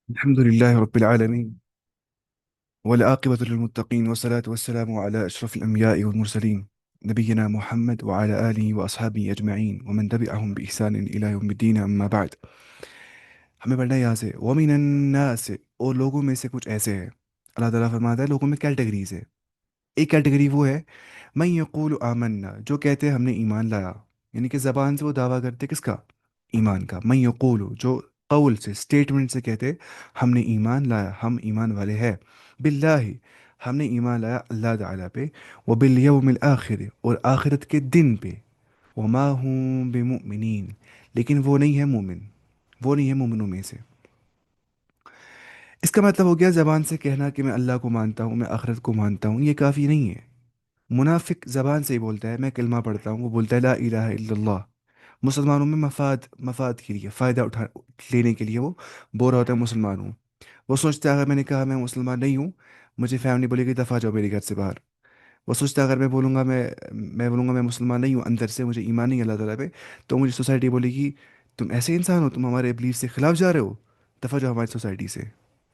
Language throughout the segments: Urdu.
الحمد لله رب العالمين، والعاقبة للمتقين، والصلاة والسلام على أشرف الأنبياء والمرسلين، نبينا محمد وعلى آله وأصحابه أجمعين ومن تبعهم بإحسان إلى يوم الدين، أما بعد. ہمیں پڑھنا ہے یہاں سے وَمِنَ النَّاسِ، اور لوگوں میں سے کچھ ایسے ہیں. اللہ تعالیٰ فرماتا ہے لوگوں میں کیٹیگریز ہے. ایک کیٹیگری وہ ہے من یقول آمنا، جو کہتے ہیں ہم نے ایمان لایا، یعنی کہ زبان سے وہ دعویٰ کرتے کس کا؟ ایمان کا. من یقول، جو قول سے اسٹیٹمنٹ سے کہتے ہم نے ایمان لایا، ہم ایمان والے ہیں. باللہ، ہم نے ایمان لایا اللہ تعالیٰ پہ. وبالیوم الآخر، اور آخرت کے دن پہ. وما ہم بمؤمنین، لیکن وہ نہیں ہے مومن، وہ نہیں ہے مومنوں میں سے. اس کا مطلب ہو گیا زبان سے کہنا کہ میں اللہ کو مانتا ہوں، میں آخرت کو مانتا ہوں، یہ کافی نہیں ہے. منافق زبان سے ہی بولتا ہے میں کلمہ پڑھتا ہوں، وہ بولتا ہے لا الہ الا اللہ. مسلمانوں میں مفاد کے لیے، فائدہ لینے کے لیے وہ بول رہا ہوتا ہے مسلمان ہوں. وہ سوچتا ہے اگر میں نے کہا میں مسلمان نہیں ہوں، مجھے فیملی بولے گی دفعہ جاؤ میرے گھر سے باہر. وہ سوچتا ہے اگر میں بولوں گا میں مسلمان نہیں ہوں، اندر سے مجھے ایمان نہیں ہے اللہ تعالیٰ پہ، تو مجھے سوسائٹی بولے گی تم ایسے انسان ہو، تم ہمارے بلیف سے خلاف جا رہے ہو، دفعہ جاؤ ہماری سوسائٹی سے.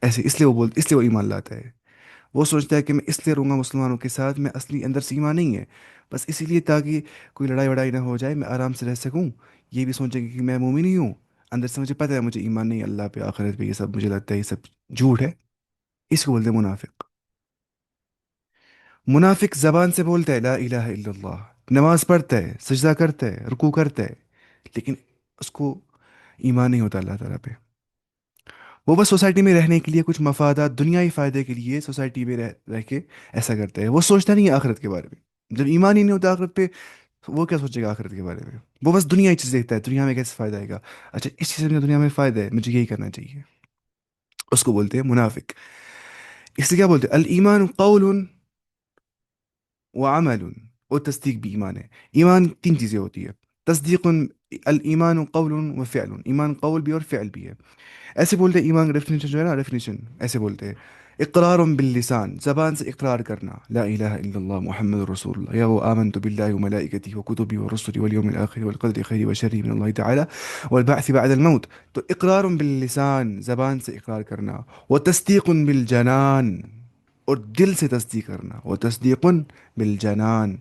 ایسے اس لیے وہ ایمان لاتا ہے. وہ سوچتا ہے کہ میں اس لیے رہوں گا مسلمانوں کے ساتھ، میں اصلی اندر سے ایمان نہیں ہے، بس اسی لیے تاکہ کوئی لڑائی وڑائی نہ ہو جائے، میں آرام سے رہ سکوں. یہ بھی سوچے گا کہ میں مومن نہیں ہوں، اندر سے مجھے پتہ ہے مجھے ایمان نہیں ہے اللہ پہ آخرت پہ، یہ سب مجھے لگتا ہے یہ سب جھوٹ ہے. اس کو بولتے ہیں منافق. منافق زبان سے بولتا ہے لا الہ الا اللہ، نماز پڑھتا ہے، سجدہ کرتا ہے، رکوع کرتا ہے، لیکن اس کو ایمان نہیں ہوتا اللہ تعالیٰ پہ. وہ بس سوسائٹی میں رہنے کے لیے کچھ مفادات دنیائی فائدے کے لیے سوسائٹی میں رہ کے ایسا کرتا ہے. وہ سوچتا نہیں ہے آخرت کے بارے میں. جب ایمان ہی نہیں ہوتا آخرت پہ، وہ کیا سوچے گا آخرت کے بارے میں؟ وہ بس دنیا ہی چیز دیکھتا ہے، دنیا میں کیسے فائدہ آئے گا. اچھا اس چیز میں دنیا میں فائدہ ہے، مجھے یہی کرنا چاہیے. اس کو بولتے ہیں منافق. اس سے کیا بولتے ہیں الایمان قول وعمل، اور تصدیق بھی ایمان ہے. ایمان تین چیزیں ہوتی ہے. تصدیق، الایمان قول و فعل، ایمان قول بھی اور فعل بھی ہے. ایسے بولتے ہیں ایمان کا ڈیفینیشن جو ہے نا، ڈیفینیشن ایسے بولتے ہیں اقرار باللسان، زبان سے اقرار کرنا لا الہ الا اللہ محمد رسول اللہ، یا وہ آمنت باللہ وملائکتہ وکتبہ ورسلہ والیوم الآخر والقدر خیر وشر من اللہ تعالی والبعث بعد الموت. تو اقرار باللسان، زبان سے اقرار کرنا. و تصدیق بالجنان، اور دل سے تصدیق کرنا. و تصدیق بالجنان،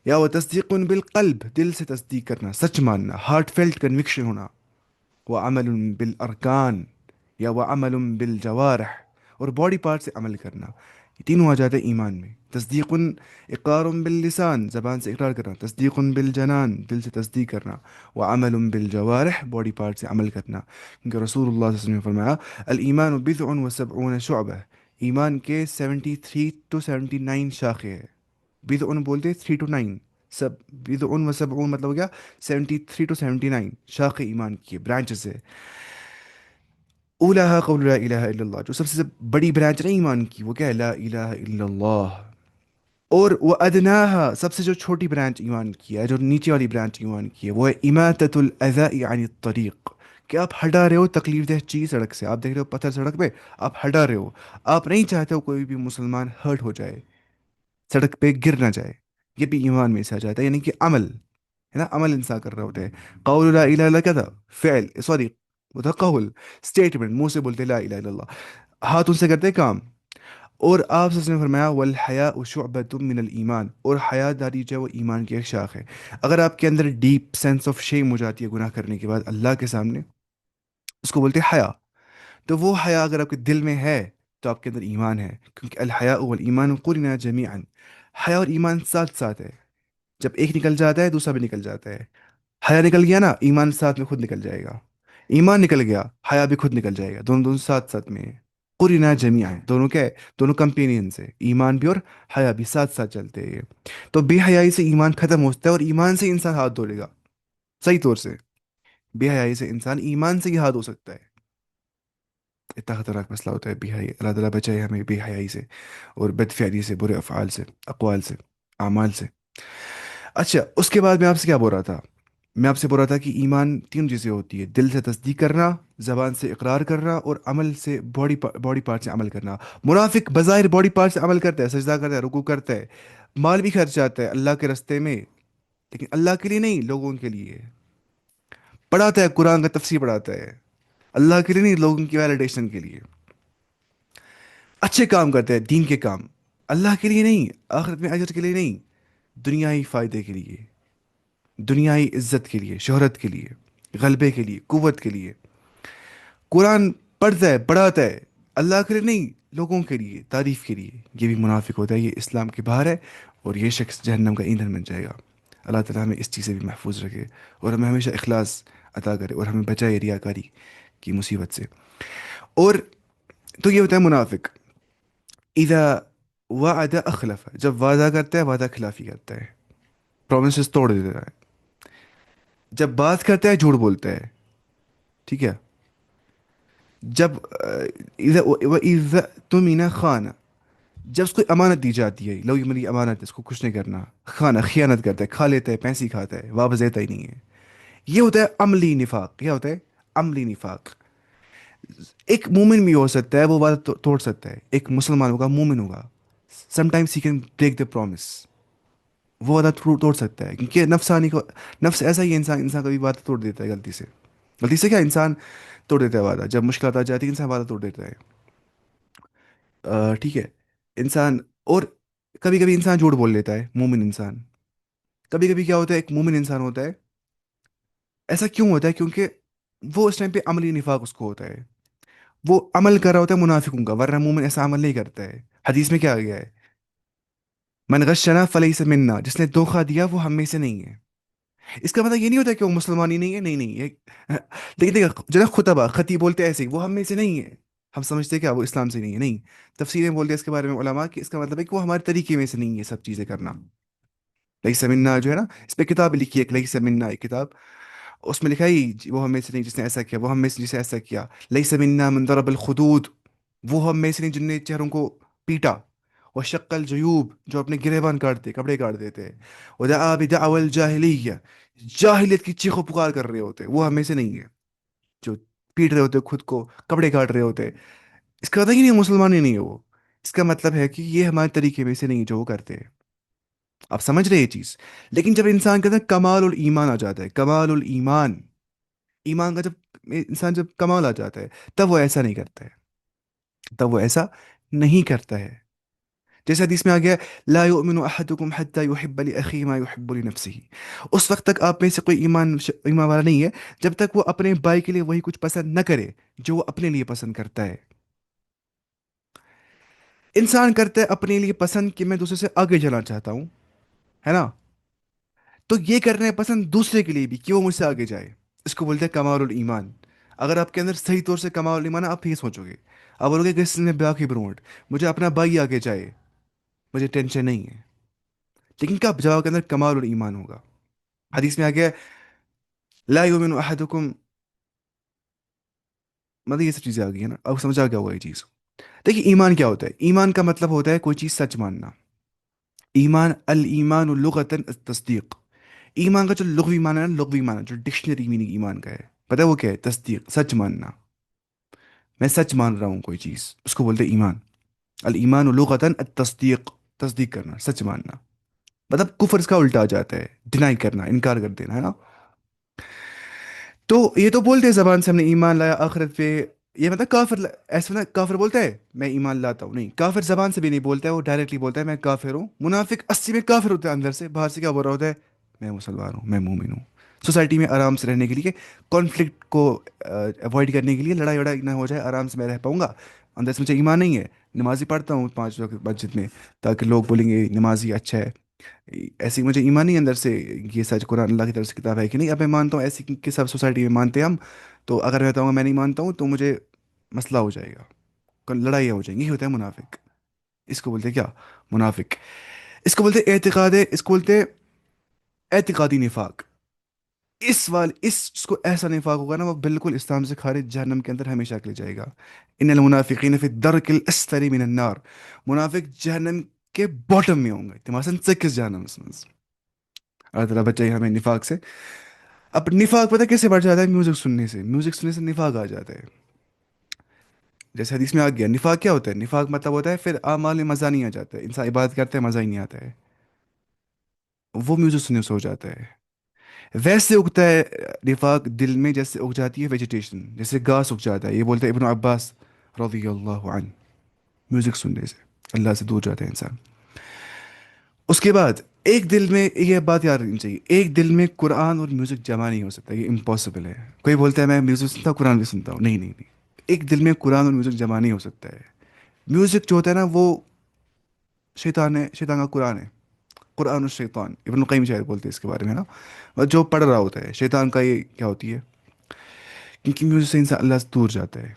یا وہ تصدیق بالقلب، دل سے تصدیق کرنا، سچ ماننا، ہارٹ فیلٹ کنوکشن ہونا. وعمل بالارکان، یا وعمل بالجوارح، اور باڈی پارٹ سے عمل کرنا. یہ تینوں آ جاتے ہیں ایمان میں. تصدیق، اقرار باللسان، زبان سے اقرار کرنا. تصدیق بالجنان، دل سے تصدیق کرنا. وعمل بالجوارح، باڈی پارٹ سے عمل کرنا. کیونکہ رسول اللہ صلی اللہ علیہ وسلم نے فرمایا الایمان بضع و سبعون شعبہ، ایمان کے 73 to 79 شاخیں ہیں. بضع بولتے 3 to 9، سب بضع و سبعون مطلب ہو گیا 73 to 79 شاخ ایمان کی برانچز ہے. اولاها قول لا الہ الا اللہ، جو سب سے بڑی برانچ نہیں ایمان کی، وہ کیا ہے؟ لا الہ الا اللہ. اور وہ ادناها، سب سے جو چھوٹی برانچ ایمان کی ہے، جو نیچے والی برانچ ایمان کی ہے، وہ ہے اماتۃ الاذى عن الطریق، کہ آپ ہٹا رہے ہو تکلیف دہ چیز سڑک سے. آپ دیکھ رہے ہو پتھر سڑک پہ، آپ ہٹا رہے ہو. آپ نہیں چاہتے ہو کوئی بھی مسلمان ہرٹ ہو جائے، سڑک پہ گر نہ جائے. یہ بھی ایمان میں سے آ جاتا ہے، یعنی کہ عمل ہے نا، عمل انسان کر رہا ہوتا ہے. قول لا الہ الا اللہ کیا تھا؟ فعل، سوری وہ تھا قول، اسٹیٹمنٹ، منہ سے بولتے لا الہ الا اللہ، ہاتھوں سے کرتے کام. اور آپ سے نے فرمایا والحیاء شعبۃ من الایمان، اور حیا داری جو ہے وہ ایمان کی ایک شاخ ہے. اگر آپ کے اندر ڈیپ سینس آف شیم ہو جاتی ہے گناہ کرنے کے بعد اللہ کے سامنے، اس کو بولتے ہیں حیا. تو وہ حیا اگر آپ کے دل میں ہے تو آپ کے اندر ایمان ہے، کیونکہ الحیاء والایمان قرنا جمیعا، حیا اور ایمان ساتھ ساتھ ہے. جب ایک نکل جاتا ہے دوسرا بھی نکل جاتا ہے. حیا نکل گیا نا، ایمان ساتھ میں خود نکل جائے گا. ایمان نکل گیا، حیا بھی خود نکل جائے گا. دونوں دونوں ساتھ ساتھ میں ہیں. قرنا جمیعا ہے، دونوں کیا ہے؟ دونوں کمپینینز ہے، ایمان بھی اور حیا بھی ساتھ ساتھ چلتے ہیں. تو بے حیائی سے ایمان ختم ہوتا ہے، اور ایمان سے انسان ہاتھ دھو لے گا صحیح طور سے. بے حیائی سے انسان ایمان سے ہی ہاتھ دھو سکتا ہے. اتنا خطرناک مسئلہ ہوتا ہے بے حیائی. اللہ تعالیٰ بچائے ہمیں بے حیائی سے، اور بد فعلی سے، برے افعال سے، اقوال سے، اعمال سے. اچھا اس کے بعد میں آپ سے کیا بول رہا تھا؟ میں آپ سے بول رہا تھا کہ ایمان تین چیزیں ہوتی ہے: دل سے تصدیق کرنا، زبان سے اقرار کرنا، اور عمل سے باڈی پارٹ سے عمل کرنا. منافق بظاہر باڈی پارٹ سے عمل کرتا ہے، سجدہ کرتا ہے، رکوع کرتا ہے، مال بھی خرچ آتا ہے اللہ کے رستے میں، لیکن اللہ کے لیے نہیں، لوگوں کے لیے. پڑھاتا ہے قرآن کا تفسیر پڑھاتا ہے، اللہ کے لیے نہیں، لوگوں کی ویلیڈیشن کے لیے اچھے کام کرتے ہیں، دین کے کام، اللہ کے لیے نہیں، آخرت میں اجر کے لیے نہیں، دنیائی فائدے کے لیے، دنیائی عزت کے لیے، شہرت کے لیے، غلبے کے لیے، قوت کے لیے، قرآن پڑھتا ہے پڑھاتا ہے، اللہ کے لیے نہیں، لوگوں کے لیے، تعریف کے لیے، یہ بھی منافق ہوتا ہے، یہ اسلام کے باہر ہے، اور یہ شخص جہنم کا ایندھن بن جائے گا۔ اللہ تعالیٰ ہمیں اس چیز سے بھی محفوظ رکھے، اور ہمیں ہمیشہ اخلاص عطا کرے، اور ہمیں بچائے ریاکاری کی مصیبت سے۔ اور تو یہ ہوتا ہے منافق، اذا وعد اخلف، جب وعدہ کرتا ہے وعدہ خلافی کرتا ہے، پرومسز توڑ دیتا ہے، جب بات کرتا ہے جھوٹ بولتا ہے، ٹھیک ہے، جب اذا واذا تمن خانہ، جب اس کو امانت دی جاتی ہے، لو یہ میری امانت ہے، اس کو کچھ نہیں کرنا، خانہ خیانت کرتا ہے، کھا لیتا ہے، پیسے کھاتا ہے، واپس دیتا ہی نہیں ہے، یہ ہوتا ہے عملی نفاق، کیا ہوتا ہے؟ عملی نفاق۔ ایک مومن بھی ہو سکتا ہے وہ وعدہ توڑ سکتا ہے، ایک مسلمان ہوگا، مومن ہوگا، some times he can break the promise, وہ وعدہ توڑ سکتا ہے، کیونکہ نفسانی کو، نفس ایسا ہی ہے، انسان کبھی وعدہ توڑ دیتا ہے غلطی سے، غلطی سے کیا انسان توڑ دیتا ہے وعدہ، جب مشکلات آ جاتی ہے انسان وعدہ توڑ دیتا ہے، ٹھیک ہے، انسان، اور کبھی کبھی انسان جھوٹ بول لیتا ہے، مومن انسان، کبھی کبھی کیا ہوتا ہے، ایک مومن انسان ہوتا ہے، ایسا کیوں ہوتا ہے؟ کیونکہ وہ اس ٹائم پہ عملی نفاق اس کو ہوتا ہے، وہ عمل کر رہا ہوتا ہے منافقوں کا، ورنہ مومن ایسا عمل نہیں کرتا ہے۔ حدیث میں کیا آ گیا ہے؟ من غشنا فلیس منا، جس نے دھوکہ دیا وہ ہم میں سے نہیں ہے۔ اس کا مطلب یہ نہیں ہوتا کہ وہ مسلمان ہی نہیں ہے، نہیں نہیں، یہ لیکن دیکھا جو نا خطبہ خطیب بولتے ہیں ایسے ہی، وہ ہم میں سے نہیں ہے، ہم سمجھتے ہیں کیا وہ اسلام سے نہیں ہے، نہیں، تفسیریں بولتے ہیں اس کے بارے میں علماء کہ اس کا مطلب ہے کہ وہ ہمارے طریقے میں سے نہیں ہے یہ سب چیزیں کرنا۔ لیس منا جو ہے نا، اس پہ کتاب لکھی ہے، لیس منا ایک کتاب، اس میں لکھا ہے وہ ہم میں سے نہیں جس نے ایسا کیا، وہ ہم میں سے جسے ایسا کیا، لیس منا من ضرب الخدود، وہ ہم میں سے نہیں جن نے چہروں کو پیٹا، وہ شق الجیوب، جو اپنے گریبان کاٹتے، کپڑے کاٹ دیتے، ودعا بدعوى الجاہلیہ، جاہلیت کی چیخ و پکار کر رہے ہوتے، وہ ہم میں سے نہیں ہے، جو پیٹ رہے ہوتے خود کو، کپڑے کاٹ رہے ہوتے، اس کا مطلب ہی نہیں مسلمان ہی نہیں ہے وہ، اس کا مطلب ہے کہ یہ ہمارے طریقے میں سے نہیں جو وہ کرتے ہیں۔ آپ سمجھ رہے یہ چیز؟ لیکن جب انسان کے اندر کمال الایمان آ جاتا ہے، کمال الایمان، ایمان کا جب انسان جب کمال آ جاتا ہے، تب وہ ایسا نہیں کرتا ہے، تب وہ ایسا نہیں کرتا ہے، جیسے حدیث میں آ گیا، لا یؤمن احدکم حتی یحب لاخیہ ما یحب لنفسہ، اس وقت تک آپ میں سے کوئی ایمان والا نہیں ہے جب تک وہ اپنے بھائی کے لیے وہی کچھ پسند نہ کرے جو وہ اپنے لیے پسند کرتا ہے۔ انسان کرتا ہے اپنے لیے پسند کہ میں دوسرے سے آگے جانا چاہتا ہوں، ہے نا، تو یہ کرنا ہے پسند دوسرے کے لیے بھی کہ وہ مجھ سے آگے جائے، اس کو بولتے ہیں کمال الایمان۔ اگر آپ کے اندر صحیح طور سے کمال الایمان ہے، آپ یہ سوچو گے، آپ بولو گے کہ اس نے باقی برونٹ، مجھے اپنا بھائی آگے جائے، مجھے ٹینشن نہیں ہے، لیکن کب؟ جب آپ کے اندر کمال الایمان ہوگا۔ حدیث میں آ گیا، لا یؤمن احدکم، مطلب یہ سب چیزیں آ گئی ہیں نا، اب سمجھا کیا ہوگا یہ چیز؟ دیکھیے ایمان کیا ہوتا ہے؟ ایمان کا مطلب ہوتا ہے کوئی چیز سچ ماننا، ایمان، الایمان لغتاً التصدیق، ایمان کا جو لغوی معنی ہے نا، لغوی معنی جو ڈکشنری میننگ ایمان کا ہے، پتہ ہے وہ کیا ہے؟ تصدیق، سچ ماننا، میں سچ مان رہا ہوں کوئی چیز، اس کو بولتے ہیں ایمان۔ الایمان لغتاً التصدیق، تصدیق کرنا، سچ ماننا، مطلب کفر اس کا الٹا آ جاتا ہے، ڈینائی کرنا، انکار کر دینا، ہے نا۔ تو یہ تو بولتے ہیں زبان سے ہم نے ایمان لایا آخرت پہ، یہ مطلب کافر ایسا نا، کافر بولتا ہے میں ایمان لاتا ہوں، نہیں، کافر زبان سے بھی نہیں بولتا ہے، وہ ڈائریکٹلی بولتا ہے میں کافر ہوں۔ منافق اسی میں کافر ہوتا ہے، اندر سے، باہر سے کیا بول رہا ہوتا ہے؟ میں مسلمان ہوں، میں مومن ہوں، سوسائٹی میں آرام سے رہنے کے لیے، کانفلکٹ کو اوائڈ کرنے کے لیے، لڑائی وڑائی نہ ہو جائے، آرام سے میں رہ پاؤں گا، اندر سے مجھے ایمان نہیں ہے، نمازی پڑھتا ہوں 5 وقت مسجد میں، تاکہ لوگ بولیں گے نمازی اچھا ہے، ایسی مجھے ایمان نہیں ہے اندر سے، یہ سچ قرآن اللہ کی طرف سے کتاب ہے کہ نہیں، اب میں مانتا ہوں ایسی کہ سب سوسائٹی میں مانتے ہیں ہم، تو اگر میں بتاؤں گا میں نہیں مانتا ہوں تو مجھے مسئلہ ہو جائے گا، لڑائیاں ہو جائیں گی، یہ ہوتا ہے منافق، اس کو بولتے ہیں کیا؟ منافق، اس کو بولتے ہیں اعتقاد، اس کو بولتے ہیں اعتقادی نفاق، اس کو ایسا نفاق ہوگا نا، وہ بالکل اسلام سے خارج، جہنم کے اندر ہمیشہ کے لیے جائے گا۔ ان المنافقین فی الدرک الاسفل من النار، منافق جہنم کے باٹم میں ہوں گے، تمہارا سکس جہنم اس میں، اللہ تعالیٰ بچائے ہمیں نفاق سے۔ اب نفاق پتہ کیسے بڑھ جاتا ہے؟ میوزک سننے سے، میوزک سننے سے نفاق آ جاتا ہے، جیسے حدیث میں آ گیا، نفاق کیا ہوتا ہے؟ نفاق مطلب ہوتا ہے پھر اعمال میں مزہ نہیں آ جاتا ہے، انسان عبادت کرتے ہیں مزہ ہی نہیں آتا ہے، وہ میوزک سننے سے ہو جاتا ہے۔ ویسے اگتا ہے نفاق دل میں جیسے اگ جاتی ہے ویجیٹیشن، جیسے گھاس اگ جاتا ہے، یہ بولتے ہیں ابن عباس رضی اللہ عنہ، میوزک سننے سے اللہ سے دور جاتا ہے انسان۔ اس کے بعد ایک دل میں یہ بات یاد رکھنی چاہیے، ایک دل میں قرآن اور میوزک جمع نہیں ہو سکتا، یہ امپاسبل ہے۔ کوئی بولتا ہے میں میوزک سنتا ہوں قرآن بھی سنتا ہوں، نہیں نہیں نہیں، ایک دل میں قرآن اور میوزک جمع نہیں ہو سکتا ہے۔ میوزک جو ہوتا ہے نا وہ شیطان ہے، شیطان کا قرآن ہے، قرآن الشیطان، ابن القیم شاید بولتے ہیں اس کے بارے میں نا، اور جو پڑھ رہا ہوتا ہے شیطان کا یہ کیا ہوتی ہے، کیونکہ میوزک سے انسان اللہ سے دور جاتا ہے۔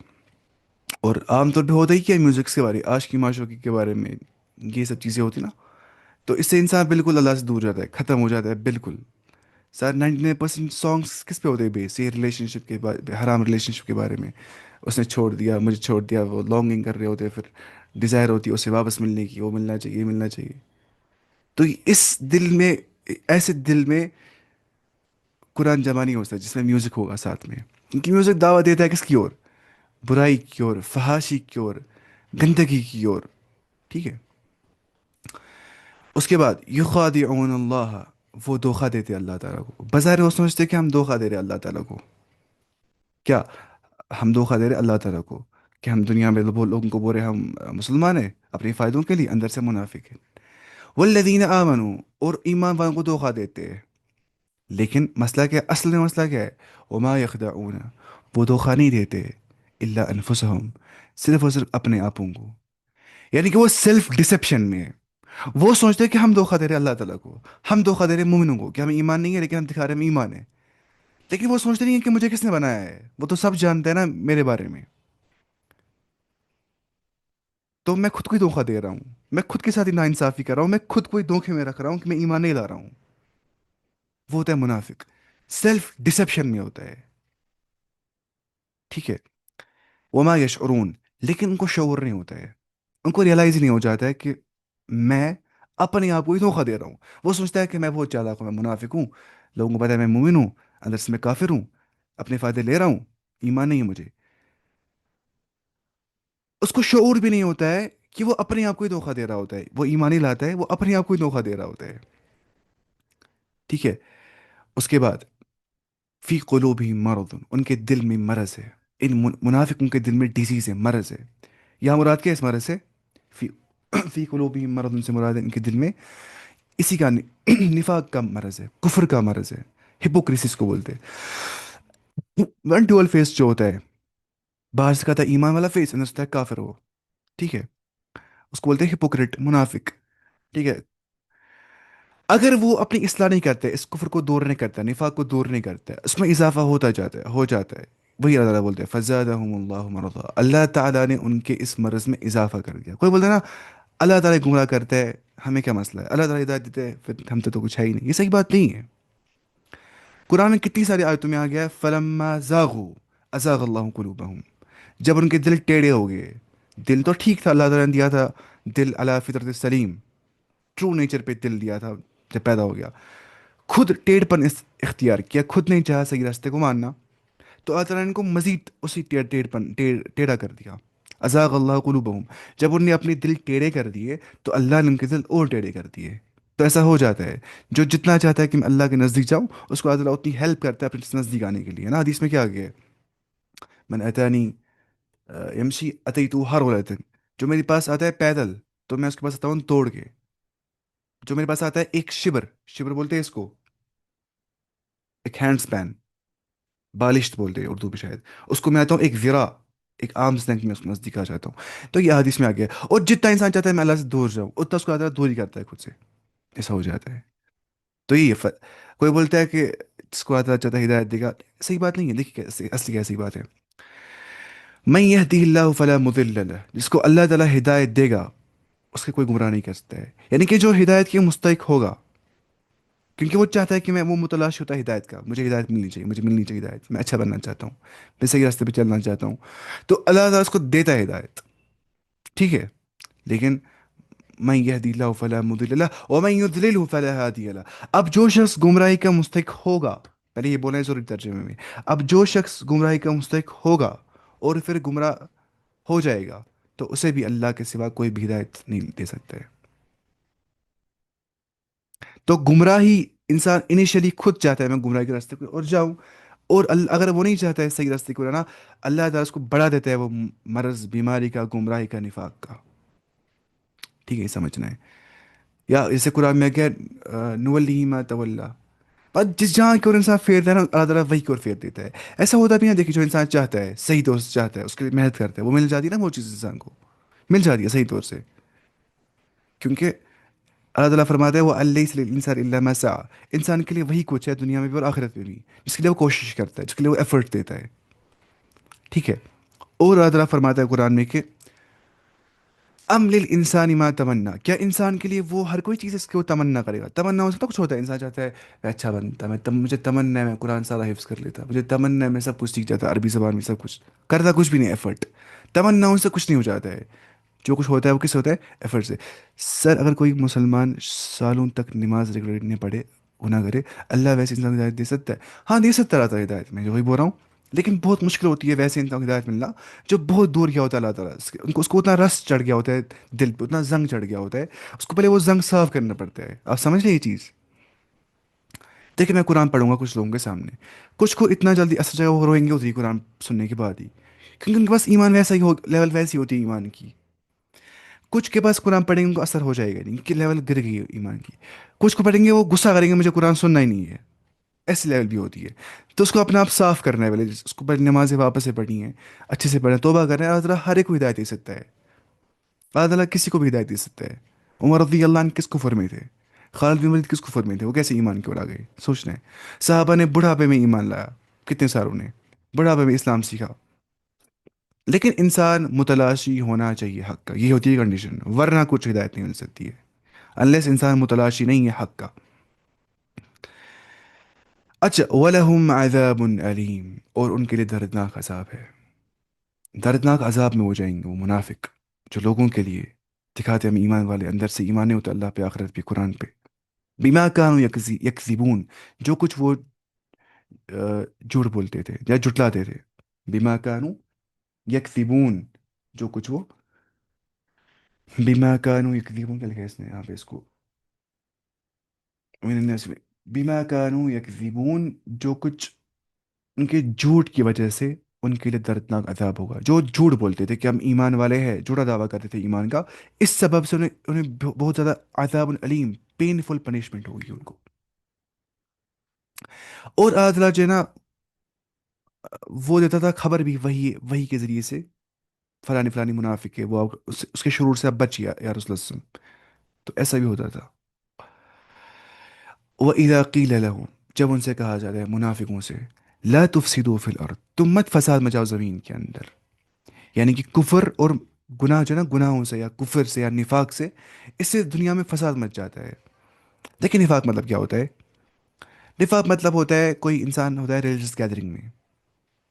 اور عام طور پہ ہوتا ہی کیا میوزک کے بارے، عاشقی معشوقی کے بارے میں یہ سب چیزیں ہوتی نا، تو اس سے انسان بالکل اللہ سے دور جاتا ہے، ختم ہو جاتا ہے بالکل۔ سر 99% سانگس کس پہ ہوتے ہیں بیس، یہ ریلیشن شپ کے بارے، حرام ریلیشن شپ کے بارے میں، اس نے چھوڑ دیا، مجھے چھوڑ دیا، وہ لانگنگ کر رہے ہوتے ہیں، پھر ڈیزائر ہوتی ہے اسے واپس ملنے کی، وہ ملنا چاہیے، یہ ملنا چاہیے۔ تو اس دل میں، ایسے دل میں قرآن جمع نہیں ہو سکتا جس میں میوزک ہوگا ساتھ میں، کیونکہ میوزک دعوت دیتا ہے کس کی اور، برائی کی اور، فحاشی کی اور، گندگی کی اور، ٹھیک ہے۔ اس کے بعد یخادعون اللہ، وہ دھوکہ دیتے اللہ تعالیٰ کو، بظاہر وہ سمجھتے کہ ہم دھوکہ دے رہے اللہ تعالیٰ کو، کیا ہم دھوکہ دے رہے اللہ تعالیٰ کو، کہ ہم دنیا میں لوگوں کو بول رہے ہم مسلمان ہیں اپنے فائدوں کے لیے، اندر سے منافق ہیں۔ والذین آمنوا، اور ایمان والوں کو دھوکہ دیتے ہیں، لیکن مسئلہ کیا ہے؟ اصل میں مسئلہ کیا ہے؟ وما یخدعون، وہ دھوکہ نہیں دیتے الا انفسہم، صرف اور صرف اپنے آپوں کو، یعنی کہ وہ سیلف ڈسپشن میں ہے۔ وہ سوچتے ہیں کہ ہم دھوکہ دے رہے ہیں اللہ تعالیٰ کو، ہم دھوکہ دے رہے ہیں مومنوں کو، کہ ہمیں ایمان نہیں ہے لیکن ہم دکھا رہے ہیں ہمیں ایمان ہے، لیکن وہ سوچتے نہیں ہیں کہ مجھے کس نے بنایا ہے، وہ تو سب جانتے ہیں نا میرے بارے میں، تو میں خود کو ہی دھوکہ دے رہا ہوں، میں خود کے ساتھ ہی ناانصافی کر رہا ہوں، میں خود کو ہی دھوکے میں رکھ رہا ہوں کہ میں ایمان نہیں لا رہا ہوں۔ وہ ہوتا ہے منافق، سیلف ڈسپشن میں ہوتا ہے، ٹھیک ہے۔ وما یشعرون، لیکن ان کو شعور نہیں ہوتا ہے، ان کو ریئلائز ہی نہیں ہو جاتا ہے کہ میں اپنے آپ کو ہی دھوکہ دے رہا ہوں۔ وہ سوچتا ہے کہ میں بہت چالاک ہوں، میں منافق ہوں، لوگوں کو پتا ہے میں مومن ہوں، اندر سے میں کافر ہوں، اپنے فائدے لے رہا ہوں، ایمان نہیں ہے مجھے۔ اس کو شعور بھی نہیں ہوتا ہے کہ وہ اپنے آپ کو ہی دھوکہ دے رہا ہوتا ہے، وہ ایمان ہی لاتا ہے، وہ اپنے آپ کو ہی دھوکہ دے رہا ہوتا ہے، ٹھیک ہے۔ اس کے بعد فی قلوبہم مرض، ان کے دل میں مرض ہے، ان منافقوں کے دل میں ڈیزیز ہے، مرض ہے۔ یہاں مراد کیا ہے اس مرض سے؟ فی فی قلوبہم مرض، ان سے مراد ہے ان کے دل میں اسی کا نفاق کا مرض ہے، کفر کا مرض ہے، ہپوکریسس کو بولتے ہیں، ون ڈوئل فیس جو ہوتا ہے، باہر سے کہتا ہے ایمان والا فیس، اندر سے ہوتا ہے کافر وہ، ٹھیک ہے، اس کو بولتے ہیں ہپوکریٹ، منافق، ٹھیک ہے۔ اگر وہ اپنی اصلاح نہیں کرتے، اس کفر کو دور نہیں کرتا، نفاق کو دور نہیں کرتا، اس میں اضافہ ہوتا جاتا ہے، ہو جاتا ہے، وہی اللہ تعالیٰ بولتے ہیں فزادہم اللہ مرضا، اللہ تعالیٰ نے ان کے اس مرض میں اضافہ کر دیا۔ کوئی بولتا ہے نا اللہ تعالیٰ گمراہ کرتا ہے، ہمیں کیا مسئلہ ہے، اللہ تعالیٰ ہدایت دیتے ہیں پھر ہم تو کچھ ہے ہی نہیں، یہ صحیح بات نہیں ہے۔ قرآن میں کتنی ساری آیتوں میں آ گیا ہے فلما زاغوا ازاغ اللہ قلوبہم، جب ان کے دل ٹیڑے ہو گئے، دل تو ٹھیک تھا، اللہ تعالیٰ نے دیا تھا دل علی فطرت سلیم، ٹرو نیچر پہ دل دیا تھا جب پیدا ہو گیا، خود ٹیڑھ پن اختیار کیا، خود نہیں چاہا صحیح راستے کو ماننا، تو اللہ تعالیٰ نے ان کو مزید اسی ٹیڑھا کر دیا، ازاغ اللہ قلوبہم، جب انہوں نے اپنے دل ٹیڑھے کر دیے تو اللہ نے ان کے دل اور ٹیڑھے کر دیے۔ تو ایسا ہو جاتا ہے، جو جتنا چاہتا ہے کہ میں اللہ کے نزدیک جاؤں، اس کو اللہ تعالیٰ اتنی ہیلپ کرتا ہے اپنے نزدیک آنے کے لیے نا، حدیث میں کیا آ گیا ہے، من اتانی یمشی اتیتو ہر ولتن، جو میرے پاس آتا ہے پیدل تو میں اس کے پاس آتا ہوں توڑ کے، جو میرے پاس آتا ہے ایک شبر، شبر بولتے ہیں اس کو، ایک ہینڈ سپین، بالشت بولتے ہیں اردو میں شاید، اس کو میں آتا ہوں ایک ذرا، ایک آرمس لینتھ میں اس کو نزدیک آ جاتا ہوں، تو یہ حدیث میں آ گیا ہے۔ اور جتنا انسان چاہتا ہے میں اللہ سے دور جاؤں، اتنا اس کو اللہ دور ہی کرتا ہے خود سے، ایسا ہو جاتا ہے۔ تو یہ کوئی بولتا ہے کہ جس کو اللہ چاہتا ہے ہدایت دے گا، صحیح بات نہیں ہے، دیکھیے کیسے اصلی کیسی بات ہے، من یہدی اللہ فلا مضل لہ، جس کو اللہ تعالیٰ ہدایت دے گا اس کے کوئی گمراہ نہیں کر سکتا ہے، یعنی کہ جو ہدایت کے مستحق ہوگا، کیونکہ وہ چاہتا ہے کہ میں، وہ متلاش ہوتا ہے ہدایت کا، مجھے ہدایت ملنی چاہیے، مجھے ملنی چاہیے ہدایت، میں اچھا بننا چاہتا ہوں، میں صحیح راستے پہ چلنا چاہتا ہوں، تو اللہ تعالیٰ اس کو دیتا ہے ہدایت، ٹھیک ہے۔ لیکن من یہدی اللہ فلا مضل لہ ومن یضللہ فلا ہادی لہ، اب جو شخص گمراہی کا مستحق ہوگا، پہلے یہ بولنا ہے ضروری ترجمے میں، اب جو شخص گمراہی کا مستحق ہوگا اور پھر گمراہ ہو جائے گا، تو اسے بھی اللہ کے سوا کوئی بھی ہدایت نہیں دے سکتا ہے۔ تو گمراہی انسان انیشلی خود چاہتا ہے میں گمراہی کے راستے کو اور جاؤں، اور اگر وہ نہیں چاہتا ہے صحیح راستے کو رہنا، اللہ تعالیٰ اس کو بڑھا دیتا ہے وہ مرض، بیماری کا، گمراہی کا، نفاق کا. ٹھیک ہے، یہ سمجھنا ہے. یا جیسے قرآن میں کیا، نولی ما تولا، پر جس جہاں کی اور انسان پھیرتا ہے نا، اللہ تعالیٰ وہی کی اور پھیر دیتا ہے. ایسا ہوتا بھی نہیں، دیکھیے جو انسان چاہتا ہے صحیح طور سے چاہتا ہے، اس کے لیے محنت کرتا ہے، وہ مل جاتی ہے نا وہ چیز انسان کو، مل جاتی ہے صحیح طور سے. کیونکہ اللہ تعالیٰ فرماتا ہے وہ اللہ انسان اللہ ما سعی، انسان کے لیے وہی کچھ ہے دنیا میں بھی اور آخرت میں بھی، جس کے لیے وہ کوشش کرتا ہے، جس کے لیے وہ ایفرٹ دیتا ہے. ٹھیک ہے. اور اللہ تعالیٰ فرماتا ہے قرآن میں کہ ام للانسان ما تمنا، کیا انسان کے لیے وہ ہر کوئی چیز اس کو تمنا کرے گا؟ تمنا ہو سکتا کچھ ہوتا ہے، انسان چاہتا ہے میں اچھا بنتا، مجھے تمنا ہے میں قرآن سارا حفظ کر لیتا، مجھے تمنا ہے میں سب کچھ سیکھ جاتا، عربی زبان میں سب کچھ کرتا، کچھ بھی نہیں ایفرٹ. تمنا سے کچھ نہیں ہو جاتا ہے. جو کچھ ہوتا ہے وہ کس سے ہوتا ہے؟ ایفرٹ سے. سر اگر کوئی مسلمان سالوں تک نماز ریگولر نہیں پڑھے، گناہ کرے، اللہ ویسے انسان کو ہدایت دے سکتا ہے؟ ہاں دے سکتا رہتا ہے ہدایت، میں جو وہی بول رہا ہوں. لیکن بہت مشکل ہوتی ہے ویسے انسان کو ہدایت ملنا جو بہت دور گیا ہوتا ہے اللہ تعالیٰ اس کو اتنا رس چڑھ گیا ہوتا ہے، دل پہ اتنا زنگ چڑھ گیا ہوتا ہے، اس کو پہلے وہ زنگ صاف کرنا پڑتا ہے. آپ سمجھ لیں یہ چیز. دیکھیں میں قرآن پڑھوں گا کچھ لوگوں کے سامنے، کچھ کو اتنا جلدی اثر جائے وہ روئیں گے اتنی قرآن سننے کے بعد ہی، کیونکہ ان کے پاس ایمان ویسا ہی ہو، لیول ویسی ہوتی ہے ایمان کی. کچھ کے پاس قرآن پڑھیں گے ان کو اثر ہو جائے گا نہیں، کہ لیول گر گئی ہے ایمان کی. کچھ کو پڑھیں گے وہ غصہ کریں گے مجھے قرآن سننا ہی نہیں ہے، ایسی لیول بھی ہوتی ہے. تو اس کو اپنا آپ صاف کرنا ہے پہلے، اس کو پہلے نمازیں واپس سے پڑھنی ہے، اچھے سے پڑھنا، توبہ کرنا ہے. اللہ تعالیٰ ہر ایک کو ہدایت دے سکتا ہے، اللہ تعالیٰ کسی کو بھی ہدایت دے سکتا ہے. عمر رضی اللہ عنہ کس کفر میں تھے؟ خالد بن ولید کس کفر میں تھے؟ وہ کیسے ایمان کی اور آ گئے؟ سوچنا ہے. صحابہ نے بڑھاپے میں ایمان لایا، کتنے ساروں نے بڑھاپے میں اسلام سیکھا. لیکن انسان متلاشی ہونا چاہیے حق کا، یہ ہوتی ہے کنڈیشن، ورنہ کچھ ہدایت نہیں مل سکتی ہے انلیس انسان متلاشی نہیں ہے حق کا. اچھا، وَلَهُمْ عَذَابٌ علیم، اور ان کے لیے دردناک عذاب ہے. دردناک عذاب میں ہو جائیں گے وہ منافق، جو لوگوں کے لیے دکھاتے ہم ایمان والے، اندر سے ایمان نہیں ہوتا اللہ پہ، آخرت پہ، قرآن پہ. بما کانوا یکذبون، جو کچھ وہ جھوٹ بولتے تھے یا جھٹلاتے تھے. بما کانوا یکذبون، جو کچھ وہ، بما کانوا یکذبون کیا لکھا ہے اس نے یہاں پہ اس کو، من الناس، بما کانوا یکذبون، جو کچھ ان کے جھوٹ کی وجہ سے ان کے لیے دردناک عذاب ہوگا. جو جھوٹ بولتے تھے کہ ہم ایمان والے ہیں، جھوٹا دعویٰ کرتے تھے ایمان کا، اس سبب سے انہیں بہت زیادہ عذاب علیم، پینفل پنشمنٹ ہوگی ان کو. اور اللہ تعالیٰ جو ہے نا وہ دیتا تھا خبر بھی وہی وہی کے ذریعے سے، فلانی فلانی منافق ہے وہ، اس کے شرور سے اب بچ گیا یا رسول اللہ صلی اللہ علیہ وسلم. تو ایسا بھی ہوتا تھا. وَإِذَا قِيلَ لَهُمْ، جب ان سے کہا جاتا ہے منافقوں سے، لا تفسدوا فی الارض، تم مت فساد مچاؤ زمین کے اندر. یعنی کہ کفر اور گناہ جو ہے نا، گناہوں سے یا کفر سے یا نفاق سے، اس سے دنیا میں فساد مچ جاتا ہے. دیکھیں نفاق مطلب کیا ہوتا ہے؟ نفاق مطلب ہوتا ہے کوئی انسان ہوتا ہے ریلیجس گیدرنگ میں،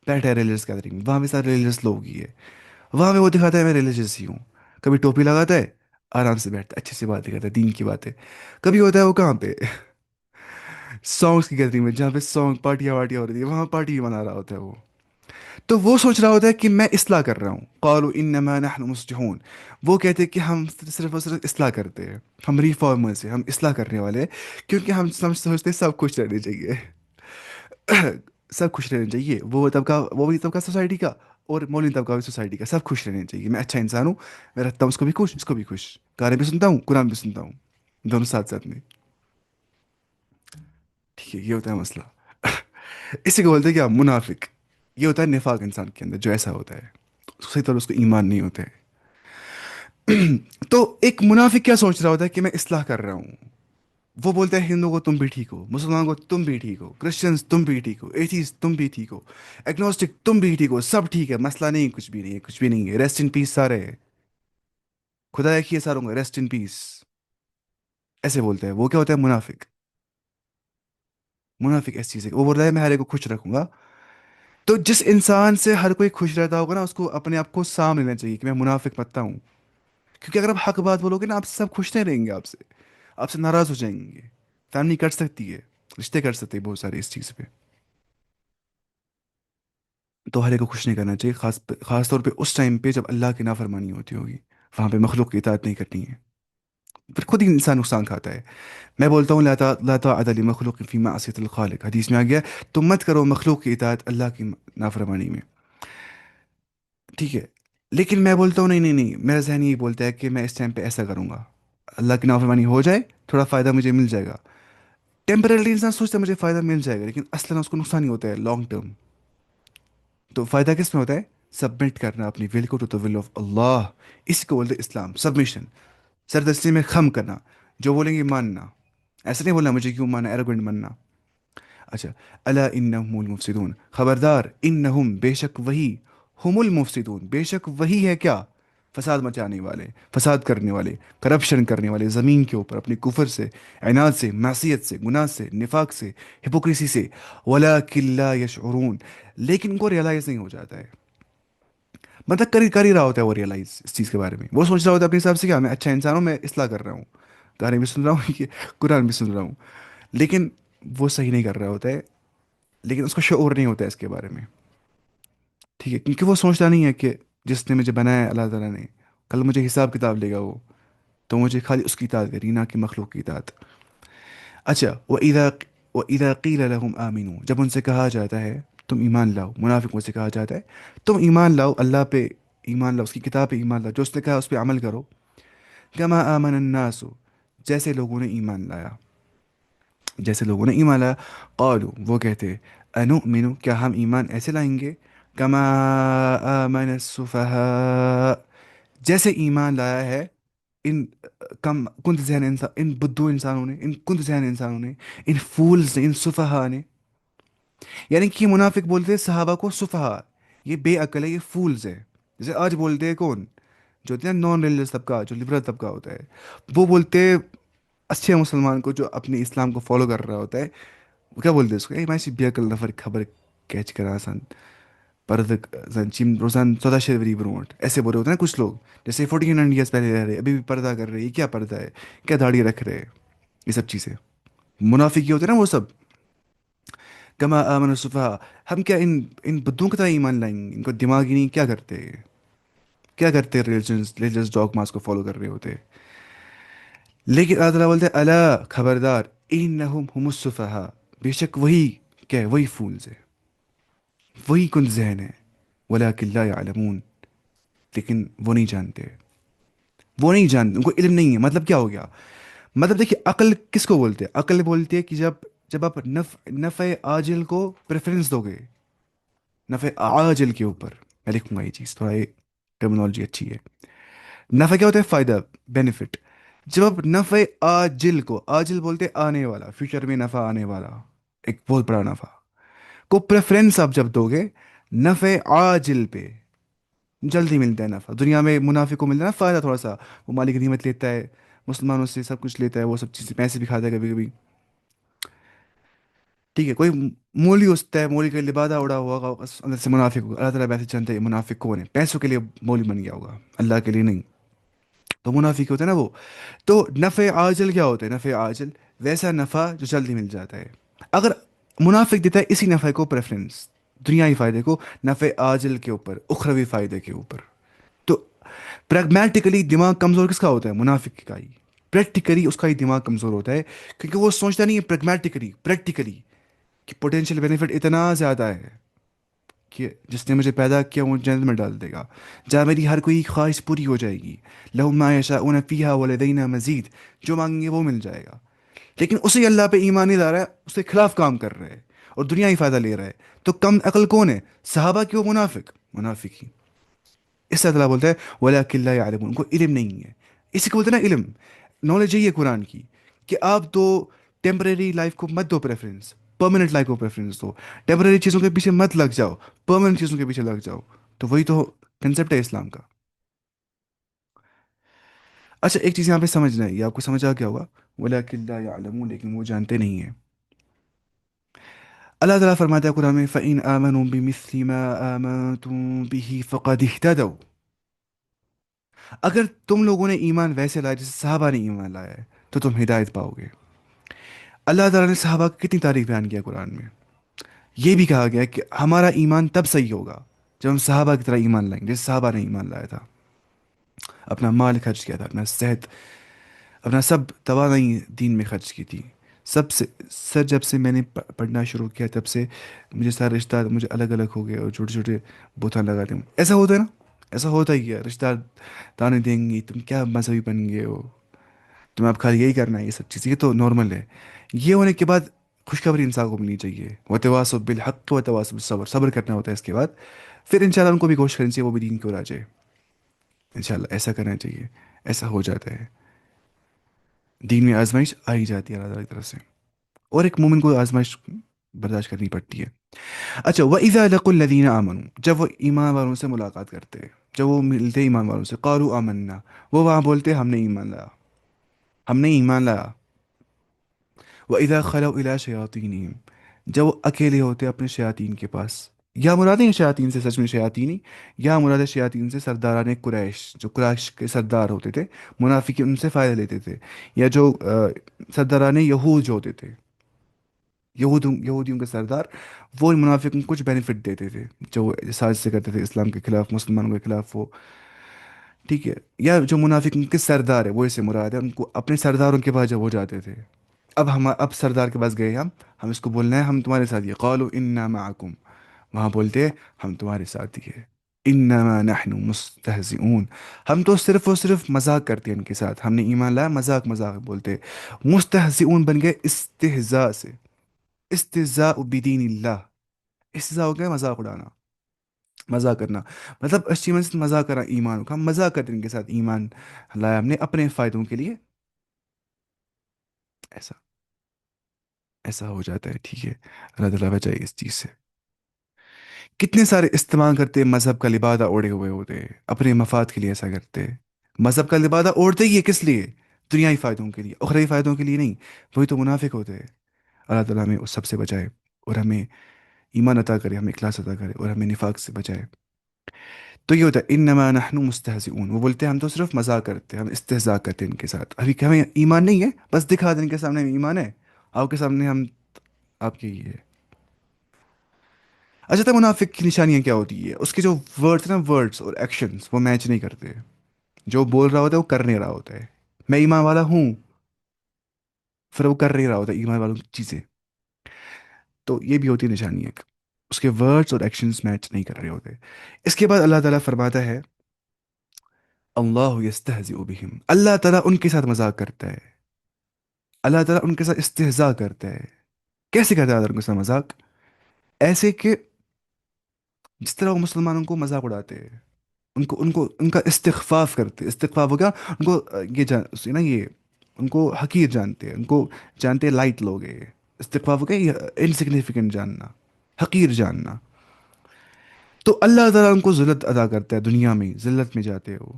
بیٹھا ہے ریلیجس گیدرنگ میں، وہاں پہ سارے ریلیجس لوگ ہی ہے، وہاں پہ وہ دکھاتا ہے میں ریلیجس ہی ہوں. کبھی ٹوپی لگاتا ہے، آرام سے بیٹھتا ہے، اچھے سے باتیں کرتا ہے، دین کی باتیں. کبھی ہوتا ہے وہ کہاں پہ سانگس کی گیدرنگ میں، جہاں پہ سانگ پارٹیاں وارٹیاں ہو رہی ہے، وہاں پارٹی منا رہا ہوتا ہے وہ. تو وہ سوچ رہا ہوتا ہے کہ میں اصلاح کر رہا ہوں، قالوا انما نحن مصلحون، وہ کہتے ہیں کہ ہم صرف اور صرف اصلاح کرتے ہیں، ہم ریفارمرز ہیں، ہم اصلاح کرنے والے ہیں. کیونکہ ہم سوچتے ہیں سب خوش رہنے چاہیے سب خوش رہنے چاہیے، وہ طبقہ، وہ بھی طبقہ سوسائٹی کا، اور مولوی طبقہ بھی سوسائٹی کا، سب خوش رہنے چاہیے. میں اچھا انسان ہوں، میں رکھتا ہوں اس کو بھی خوش، اس کو بھی خوش، گانے بھی سنتا ہوں، قرآن بھی سنتا ہوں، دونوں ساتھ ساتھ میں. ٹھیک ہے، یہ ہوتا ہے مسئلہ اسی کو بولتے ہیں کیا؟ منافق. یہ ہوتا ہے نفاق انسان کے اندر جو ایسا ہوتا ہے، صحیح طور اس کو ایمان نہیں ہوتا ہے. تو ایک منافق کیا سوچ رہا ہوتا ہے کہ میں اصلاح کر رہا ہوں. وہ بولتا ہے ہندو کو تم بھی ٹھیک ہو، مسلمان کو تم بھی ٹھیک ہو، کرسچنس تم بھی ٹھیک ہو، ایتھیس تم بھی ٹھیک ہو، ایگنوسٹک تم بھی ٹھیک ہو، سب ٹھیک ہے، مسئلہ نہیں، کچھ بھی نہیں ہے، کچھ بھی نہیں ہے، ریسٹ ان پیس سارے ہے، خدا ایک ہی ہے ساروں کا، ریسٹ ان پیس. ایسے بولتا ہے وہ. کیا ہوتا ہے منافق؟ منافق ایسی چیز ہے وہ بول رہا ہے میں ہر ایک کو خوش رکھوں گا. تو جس انسان سے ہر کوئی خوش رہتا ہوگا نا، اس کو اپنے آپ کو سام لینا چاہیے کہ میں منافق متتا ہوں. کیونکہ اگر آپ حق بات بولو گے نا، آپ سے سب خوش نہیں رہیں گے، آپ سے ناراض ہو جائیں گے. فیملی کٹ سکتی ہے، رشتے کٹ سکتے ہیں بہت سارے اس چیز پہ. تو ہر ایک کو خوش نہیں کرنا چاہیے، خاص طور پہ اس ٹائم پہ جب اللہ کی نافرمانی ہوتی ہوگی، وہاں پہ مخلوق کی اطاعت نہیں کرنی ہے. پھر خود ہی انسان نقصان کھاتا ہے. میں بولتا ہوں لا طاعۃ لمخلوق فی معصیۃ الخالق، حدیث میں آ گیا تم مت کرو مخلوق کی اطاعت اللہ کی نافرمانی میں. ٹھیک ہے. لیکن میں بولتا ہوں نہیں نہیں نہیں، میرا ذہن یہ بولتا ہے کہ میں اس ٹائم پہ ایسا کروں گا، اللہ کی نافرمانی ہو جائے، تھوڑا فائدہ مجھے مل جائے گا. ٹیمپرلی انسان سوچتا ہے مجھے فائدہ مل جائے گا، لیکن اصلا اس کو نقصان ہی ہوتا ہے لانگ ٹرم. تو فائدہ کس میں ہوتا ہے؟ سبمٹ کرنا اپنی ول کو ٹو دا ول آف اللہ. اس کو بولتے ہیں اسلام، سبمیشن، سردستی میں خم کرنا، جو بولیں گے ماننا. ایسا نہیں بولنا مجھے کیوں ماننا، ایروگنٹ بننا. اچھا. الا انہم المفسدون، خبردار، انہم بے شک وہی، ہم المفسدون بے شک وہی ہے کیا؟ فساد مچانے والے، فساد کرنے والے، کرپشن کرنے والے زمین کے اوپر اپنے کفر سے، عناد سے، معصیت سے، گناہ سے، نفاق سے، ہپوکریسی سے. ولیکن لا یشعرون، لیکن ان کو ریئلائز نہیں ہو جاتا ہے. مطلب کر ہی رہا ہوتا ہے وہ ریئلائز اس چیز کے بارے میں، وہ سوچ رہا ہوتا ہے اپنے حساب سے کہ میں اچھا انسان ہوں، میں اصلاح کر رہا ہوں، گانے بھی سن رہا ہوں کہ قرآن بھی سن رہا ہوں. لیکن وہ صحیح نہیں کر رہا ہوتا ہے، لیکن اس کو شعور نہیں ہوتا ہے اس کے بارے میں. ٹھیک ہے، کیونکہ وہ سوچتا نہیں ہے کہ جس نے مجھے بنایا ہے اللہ تعالیٰ نے، کل مجھے حساب کتاب لے گا وہ، تو مجھے خالی اس کی اطاعت کرنی، نہ کہ مخلوق کی اطاعت. اچھا. وَإِذَا قِيلَ لَهُمْ آمِنُوا، جب ان سے کہا جاتا ہے تم ایمان لاؤ، منافقوں سے کہا جاتا ہے تم ایمان لاؤ، اللہ پہ ایمان لاؤ، اس کی کتاب پہ ایمان لاؤ، جو اس نے کہا اس پہ عمل کرو. کما آمن الناس، جیسے لوگوں نے ایمان لایا، جیسے لوگوں نے ایمان لایا. قالوا، وہ کہتے، انؤمن، کیا ہم ایمان ایسے لائیں گے، کما آمن السفہاء، جیسے ایمان لایا ہے ان کم کند ذہن انسان، ان بدو انسانوں نے، ان کند ذہن انسانوں نے، ان فولز نے، ان سفہا نے. یعنی کہ یہ منافق بولتے ہیں صحابہ کو سفہا، یہ بے عقل ہے، یہ فولز ہے. جیسے آج بولتے ہیں کون، جو ہوتے ہیں نان ریلیجس طبقہ، جو لبرل طبقہ ہوتا ہے، وہ بولتے ہیں اچھے مسلمان کو جو اپنے اسلام کو فالو کر رہا ہوتا ہے، وہ کیا بولتے ہیں اس کو، اے ماشی بے عقل نفر خبر کیچ کرا سن پرد زن چیم روزان 14 وری برونٹ، ایسے بولے ہوتے ہیں نا کچھ لوگ، جیسے 1400 پہلے رہ رہے ابھی بھی پردہ کر رہے ہیں، یہ کیا پردہ ہے، کیا داڑھی رکھ رہے ہیں، یہ سب چیزیں منافق ہوتے ہیں نا وہ سب. کما آمن الصفحاء، ہم کیا ان بدوں کی طرح ایمان لائیں گے، ان کو دماغ ہی نہیں، کیا کرتے، کیا کرتے ریلیجس ڈاگماس کو فالو کر رہے ہوتے. لیکن اللہ تعالیٰ بولتے ہیں الا، خبردار، انہم ہم الصفحاء، بے شک وہی، کیا ہے، وہی فولز ہے، وہی کن ذہن ہے. ولیکن لا یعلمون، لیکن وہ نہیں جانتے، وہ نہیں جانتے، ان کو علم نہیں ہے. مطلب کیا ہو گیا، مطلب دیکھیے عقل کس کو بولتے ہیں، عقل بولتی ہے کہ جب آپ نفع عاجل کو پریفرنس دو گے، نفع عاجل کے اوپر. میں لکھوں گا یہ چیز، تھوڑا یہ ٹرمنالوجی اچھی ہے. نفع کیا ہوتا ہے، فائدہ، بینیفٹ. جب آپ نفع عاجل کو، عاجل بولتے ہیں آنے والا، فیوچر میں نفع آنے والا، ایک بہت بڑا نفع کو پریفرنس آپ جب دو گے نفع عاجل پہ، جلدی ملتا ہے نفع. دنیا میں منافق کو ملتا ہے نا فائدہ تھوڑا سا، وہ مالی غنیمت لیتا ہے، مسلمانوں سے سب کچھ لیتا ہے، وہ سب چیزیں، پیسے بھی کھاتا ہے کبھی کبھی. ٹھیک ہے. کوئی مولی ہوتا ہے، مولی کا لبادہ اڑا ہوا ہوگا اندر سے منافق ہوگا. اللہ تعالیٰ ویسے جانتے ہیں یہ منافق کون ہے، پیسوں کے لیے مولی بن گیا ہوگا، اللہ کے لیے نہیں. تو منافق ہوتا ہے نا وہ. تو نفع عاجل کیا ہوتا ہے، نفع عاجل ویسا نفع جو جلدی مل جاتا ہے. اگر منافق دیتا ہے اسی نفع کو پریفرنس، دنیائی فائدے کو، نفع عاجل کے اوپر، اخروی فائدے کے اوپر. تو پریگمیٹیکلی دماغ کمزور کس کا ہوتا ہے، منافق کا ہی. پریکٹیکلی اس کا ہی دماغ کمزور ہوتا ہے، کیونکہ وہ سوچتا نہیں ہے پریگمیٹیکلی، پریکٹیکلی، کہ پوٹینشیل بینیفٹ اتنا زیادہ ہے کہ جس نے مجھے پیدا کیا وہ جنت میں ڈال دے گا، جہاں میری ہر کوئی خواہش پوری ہو جائے گی. لہم ما یشاؤون فیہا ولدینا مزید، جو مانگیں گے وہ مل جائے گا. لیکن اسی اللہ پہ ایمان نہیں لا رہا ہے، اس کے خلاف کام کر رہے ہے اور دنیا ہی فائدہ لے رہا ہے. تو کم عقل کون ہے، صحابہ کی وہ منافق، منافق ہی. اس سے اللہ بولتا ہے وَلَٰكِن لَا يَعْلَمُونَ، ان کو علم نہیں ہے. اسی کو بولتے ہیں نا علم، نالج یہی ہے قرآن کی، کہ آپ تو ٹیمپریری لائف کو مت دو پریفرنس، پرماننٹ لائف کو پریفرنس دو. ٹیمپریری چیزوں کے پیچھے مت لگ جاؤ، پرماننٹ چیزوں کے پیچھے لگ جاؤ. تو وہی تو کنسپٹ ہے اسلام کا. اچھا ایک چیز یہاں پہ سمجھنا ہے، یہ آپ کو سمجھ آ گیا ہوگا، وَلَٰكِن لَا يَعْلَمُونَ، لیکن وہ جانتے نہیں ہیں. اللہ تعالیٰ فرماتا ہے قرآن میں فَإِنْ آمَنُوا بِمِثْلِ مَا آمَنْتُم بِهِ فَقَدِ اهْتَدَوْا، اگر تم لوگوں نے ایمان ویسے لایا جیسے صحابہ نے ایمان لایا ہے تو تم ہدایت پاؤ گے. اللہ تعالیٰ نے صحابہ کی کتنی تعریف بیان کیا قرآن میں. یہ بھی کہا گیا کہ ہمارا ایمان تب صحیح ہوگا جب ہم صحابہ کی طرح ایمان لائیں گے، جیسے صحابہ نے ایمان لایا تھا، اپنا مال خرچ کیا تھا، اپنا صحت، اپنا سب توانائی دین میں خرچ کی تھی. سب سے سر جب سے میں نے پڑھنا شروع کیا تب سے مجھے سارے رشتہ دار مجھے الگ الگ ہو گئے اور چھوٹے چھوٹے بہتان لگاتے ہیں. ایسا ہوتا ہے نا، ایسا ہوتا ہی ہے. رشتہ دار تانے دیں گی تم کیا مذہبی بن گئے ہو، تمہیں اب خالی یہی کرنا ہے، یہ سب چیزیں یہ تو نارمل ہے. یہ ہونے کے بعد خوشخبری انسان کو ملنی چاہیے، وتواصوا بالحق وتواصوا بالصبر، صبر کرنا ہوتا ہے اس کے بعد. پھر انشاءاللہ ان کو بھی کوشش کرنی چاہیے وہ بھی دین کی اور آ جائے. انشاءاللہ ایسا کرنا چاہیے. ایسا ہو جاتا ہے. دین میں آزمائش آ ہی جاتی ہے اللہ تعالیٰ کی طرف سے، اور ایک مومن کو آزمائش برداشت کرنی پڑتی ہے. اچھا، وَإِذَا لَقُوا الَّذِينَ آمَنُوا، جب وہ ایمان والوں سے ملاقات کرتے ہیں، جب وہ ملتے ایمان والوں سے، قالوا آمنا، وہ وہاں بولتے ہم نے ایمان لایا، ہم نے ایمان لایا. وَإِذَا خَلَوْا إِلَىٰ شَيَاطِينِهِمْ، جب وہ اکیلے ہوتے اپنے شیاطین کے پاس. یا مراد نہیں شیاطین سے سچ میں شیاطین ہی، یا مراد ہے شیاطین سے سرداران قریش، جو قریش کے سردار ہوتے تھے، منافقین ان سے فائدہ لیتے تھے. یا جو سرداران یہود جو ہوتے تھے، یہودیوں کے سردار، وہ منافقوں کو کچھ بینیفٹ دیتے تھے جو سازشیں کرتے تھے اسلام کے خلاف، مسلمانوں کے خلاف وہ. ٹھیک ہے. یا جو منافقوں کے سردار ہے وہ اسے مراد ہے، ان کو اپنے سرداروں کے پاس جب وہ جاتے تھے، اب سردار کے پاس گئے ہم اس کو بولنا ہے ہم تمہارے ساتھ، یہ قالوا انا معکم، وہاں بولتے ہیں ہم تمہارے ساتھ ہی ہے. انما نحن مستہزئون، ہم تو صرف اور صرف مذاق کرتے ہیں ان کے ساتھ، ہم نے ایمان لایا مذاق مذاق بولتے. مستہزئون بن گئے استہزاء سے، استہزاء بدین اللہ، استہزاء ہو گیا مذاق اڑانا، مزاق کرنا. مطلب اس چیز میں مزاق کرنا ایمان کا، ہم مزاق کرتے ہیں ان کے ساتھ، ایمان لایا ہم نے اپنے فائدوں کے لیے. ایسا ایسا ہو جاتا ہے. ٹھیک ہے. اللہ تعالیٰ بچائے اس چیز سے. کتنے سارے استعمال کرتے ہیں، مذہب کا لبادہ اوڑے ہوئے ہوتے ہیں، اپنے مفاد کے لیے ایسا کرتے ہیں. مذہب کا لبادہ اوڑھتے ہی ہے کس لیے؟ دنیائی فائدوں کے لیے، اخروی فائدوں کے لیے نہیں. وہی تو منافق ہوتے ہیں. اللہ تعالیٰ ہمیں اس سب سے بچائے، اور ہمیں ایمان عطا کرے، ہمیں اخلاص عطا کرے، اور ہمیں نفاق سے بچائے. تو یہ ہوتا ہے انما نحن مستہزئون، وہ بولتے ہیں ہم تو صرف مذاق کرتے ہیں، ہم استہزاء کرتے ہیں ان کے ساتھ. ابھی کہ ہمیں ایمان نہیں ہے، بس دکھا دیں ان کے سامنے ہمیں ایمان ہے، آپ کے سامنے ہم آپ کے یہ ہے. اچھا تھا منافق کی نشانیاں کیا ہوتی ہے؟ اس کے جو ورڈس نا، ورڈس اور ایکشنز وہ میچ نہیں کرتے. جو بول رہا ہوتا ہے وہ کر نہیں رہا ہوتا ہے. میں ایمان والا ہوں، پھر وہ کر نہیں رہا ہوتا ہے ایمان والوں کی چیزیں. تو یہ بھی ہوتی ہے نشانی ایک، اس کے ورڈس اور ایکشنز میچ نہیں کر رہے ہوتے. اس کے بعد اللہ تعالیٰ فرماتا ہے اللہ یستہزئ بہم، اللہ تعالیٰ ان کے ساتھ مذاق کرتا ہے، اللہ تعالیٰ ان کے ساتھ استہزاء کرتا ہے. کیسے کرتا ہے اللہ ان کے ساتھ مذاق؟ ایسے کہ جس طرح وہ مسلمانوں کو مذاق اڑاتے ہیں، ان کا استخفاف کرتے. استخفاف ہو گیا ان کو یہ نا یہ ان کو حقیر جانتے ہیں، ان کو جانتے ہیں لائٹ لوگ ہیں. استخفاف ہو گیا یہ انسگنیفیکنٹ جاننا، حقیر جاننا. تو اللہ تعالیٰ ان کو ذلت ادا کرتا ہے، دنیا میں ذلت میں جاتے ہیں وہ.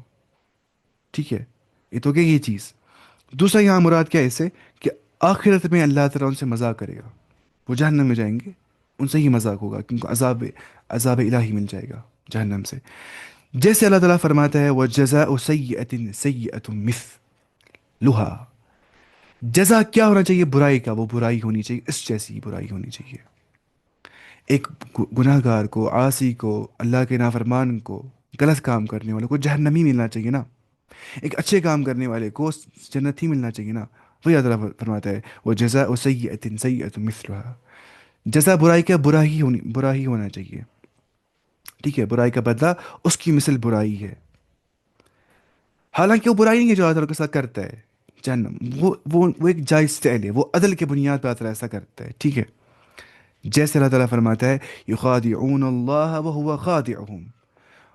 ٹھیک ہے. یہ تو کہ یہ چیز. دوسرا یہاں مراد کیا ہے اس سے، کہ آخرت میں اللہ تعالیٰ ان سے مذاق کرے گا، وہ جہنم میں جائیں گے، ان سے ہی مذاق ہوگا کیونکہ عذاب الہی مل جائے گا جہنم سے. جیسے اللہ تعالیٰ فرماتا ہے وَجَزَاءُ سَيِّئَةٍ سَيِّئَةٌ مِثْلُهَا، جزا کیا ہونا چاہیے؟ برائی کا، وہ برائی ہونی چاہیے اس جیسی برائی ہونی چاہیے. ایک گناہ گار کو، عاصی کو، اللہ کے نافرمان کو، غلط کام کرنے والے کو جہنمی ملنا چاہیے نا. ایک اچھے کام کرنے والے کو جنت ہی ملنا چاہیے نا. وہی اللہ تعالیٰ فرماتا ہے وہ جزاء سیئۃ سیئۃ مثلها، جزا برائی کا برا ہی ہونا چاہیے. ٹھیک ہے. برائی کا بدلہ اس کی مثل برائی ہے، حالانکہ وہ برائی نہیں ہے جو اللہ تعالیٰ کے ساتھ کرتا ہے جہنم. وہ ایک جائز فعل ہے، وہ عدل کے بنیاد پر اللہ تعالیٰ ایسا کرتا ہے. ٹھیک ہے. جیسے اللہ تعالیٰ فرماتا ہے یخادعون اللہ وهو خادعهم،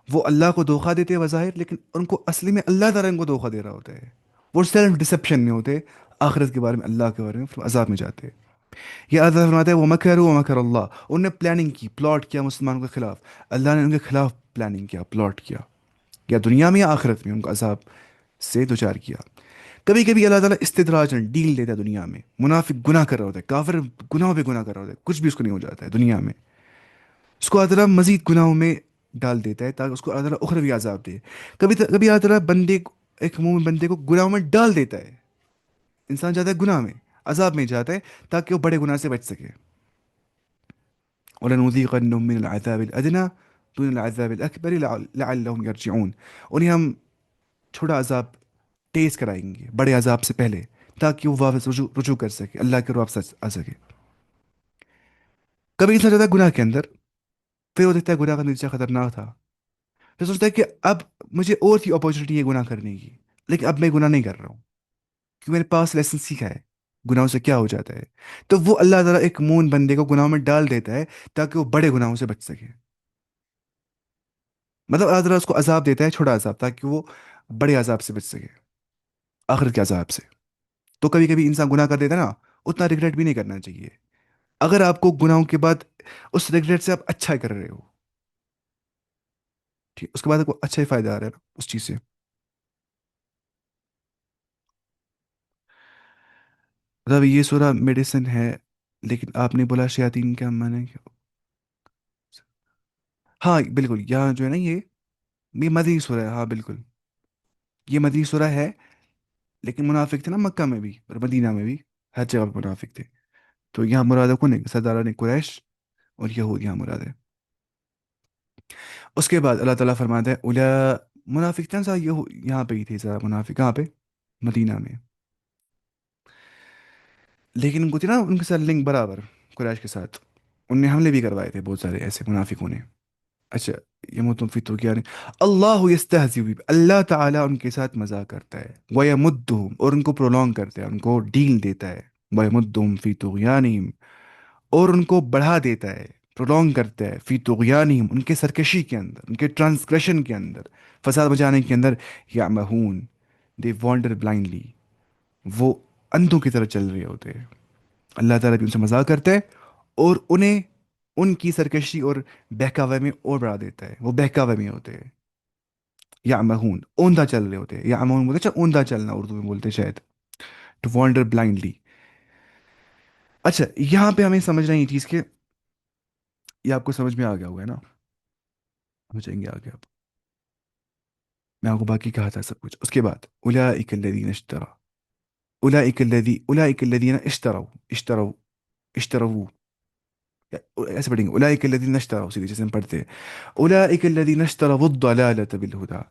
وہ اللہ کو دھوکہ دیتے ہیں بظاہر، لیکن ان کو اصلی میں اللہ تعالیٰ ان کو دھوکہ دے رہا ہوتا ہے. وہ سیلف ڈسپشن میں ہوتے، آخرت کے بارے میں، اللہ کے بارے میں، پھر عذاب میں جاتے. یہ اللہ تعالیٰ فرماتا ہے وَمَكَرُوا وَمَكَرَ اللَّهُ، انہوں نے پلاننگ کی، پلاٹ کیا مسلمانوں کے خلاف، اللہ نے ان کے خلاف پلاننگ کیا، پلاٹ کیا، یا دنیا میں یا آخرت میں ان کو عذاب سے دوچار کیا. کبھی کبھی اللہ تعالیٰ استدراج ڈیل دیتا ہے دنیا میں. منافق گناہ کر رہا ہوتا ہے، کافر گناہوں پہ گناہ کر رہا ہوتا ہے، کچھ بھی اس کو نہیں ہو جاتا ہے دنیا میں، اس کو اللہ تعالیٰ مزید گناہوں میں ڈال دیتا ہے تاکہ اس کو اللہ تعالیٰ اخروی عذاب دے. کبھی اللہ تعالیٰ ایک مومن بندے کو گناہوں میں ڈال دیتا ہے. انسان جاتا ہے گناہ میں، عذاب میں جاتا ہے تاکہ وہ بڑے گناہ سے بچ سکے. وَلَنُذِيقَنَّهُم مِّنَ الْعَذَابِ الْأَدْنَىٰ دُونَ الْعَذَابِ الْأَكْبَرِ لَعَلَّهُمْ يَرْجِعُونَ، انہیں ہم چھوٹا عذاب ٹیسٹ کرائیں گے بڑے عذاب سے پہلے، تاکہ وہ واپس رجوع کر سکے، اللہ کے واپس آ سکے۔ کبھی انسان جاتا ہے گناہ کے اندر، پھر وہ دیکھتا ہے گناہ کا نتیجہ خطرناک تھا، پھر سوچتا ہے کہ اب مجھے اور تھی اپورچونیٹی ہے گناہ کرنے کی، لیکن اب میں گناہ نہیں کر رہا ہوں کیونکہ میں نے پاس لیسن سیکھا ہے گناہوں سے کیا ہو جاتا ہے۔ تو وہ اللہ تعالیٰ ایک مون بندے کو گناہوں میں ڈال دیتا ہے تاکہ وہ بڑے گناہوں سے بچ سکے۔ مطلب اللہ تعالیٰ اس کو عذاب دیتا ہے، چھوٹا عذاب، تاکہ وہ بڑے عذاب سے بچ سکے، آخرت کے عذاب سے۔ تو کبھی کبھی انسان گناہ کر دیتا ہے نا، اتنا ریگریٹ بھی نہیں کرنا چاہیے، اگر آپ کو گناہوں کے بعد اس ریگریٹ سے آپ اچھا کر رہے ہو، ٹھیک، اس کے بعد آپ کو اچھا ہی فائدہ آ رہا ہے نا اس چیز سے۔ مطلب یہ سورہ میڈیسن ہے، لیکن آپ نے بولا شیاطین کا معنی کیا؟ ہاں بالکل، یہاں جو ہے نا یہ مدنی سورہ ہے، ہاں بالکل، یہ مدنی سورہ ہے، لیکن منافق تھے نا مکہ میں بھی اور مدینہ میں بھی، ہر جگہ پہ منافق تھے۔ تو یہاں مراد کون ہے؟ سرداران قریش اور یہود یہاں مراد ہے۔ اس کے بعد اللہ تعالیٰ فرماتا ہے منافق تھے نا یہ یہاں پہ ہی تھے ذرا منافق، کہاں پہ؟ مدینہ میں، لیکن ان کو تھی نا ان کے ساتھ لنک برابر قریش کے ساتھ، ان نے حملے بھی کروائے تھے بہت سارے ایسے منافقوں نے۔ اچھا، یہ فی طغیان، اللہ یستہزئ بہم، اللہ تعالیٰ ان کے ساتھ مذاق کرتا ہے، ویمدہم، اور ان کو پرولونگ کرتا ہے، ان کو ڈیل دیتا ہے، ویمدہم فی طغیانہم، اور ان کو بڑھا دیتا ہے، پرولونگ کرتا ہے، فی طغیانہم، ان کے سرکشی کے اندر، ان کے ٹرانسگریشن کے اندر، فساد مچانے کے اندر، یعمہون، دے وانڈر بلائنڈلی، وہ اندھوں کی طرح چل رہے ہوتے ہیں۔ اللہ تعالیٰ بھی ان سے مذاق کرتا ہے اور انہیں ان کی سرکشی اور بہکاوے میں اور بڑھا دیتا ہے، وہ بہکاوے میں ہوتے ہیں، یا مہون، اوندا چل رہے ہوتے ہیں، یا مہون بولتے ہیں، اچھا اوندا چلنا اردو میں بولتے ہیں شاید، ٹو وانڈر بلائنڈلی۔ اچھا، یہاں پہ ہمیں سمجھنا یہ چیز کہ یہ آپ کو سمجھ میں آ گیا ہوگا نا، سمجھیں گے آگے آپ، میں آپ کو باقی کہا تھا سب کچھ۔ اس کے بعد اولئک الذین اشتروا، اولئک الذین اشتروا، ایسے پڑھیں گے اولئک الذین اشتروا، سیدھے جیسے ہم پڑھتے ہیں اولئک الذین اشتروا الضلالۃ بالہدیٰ،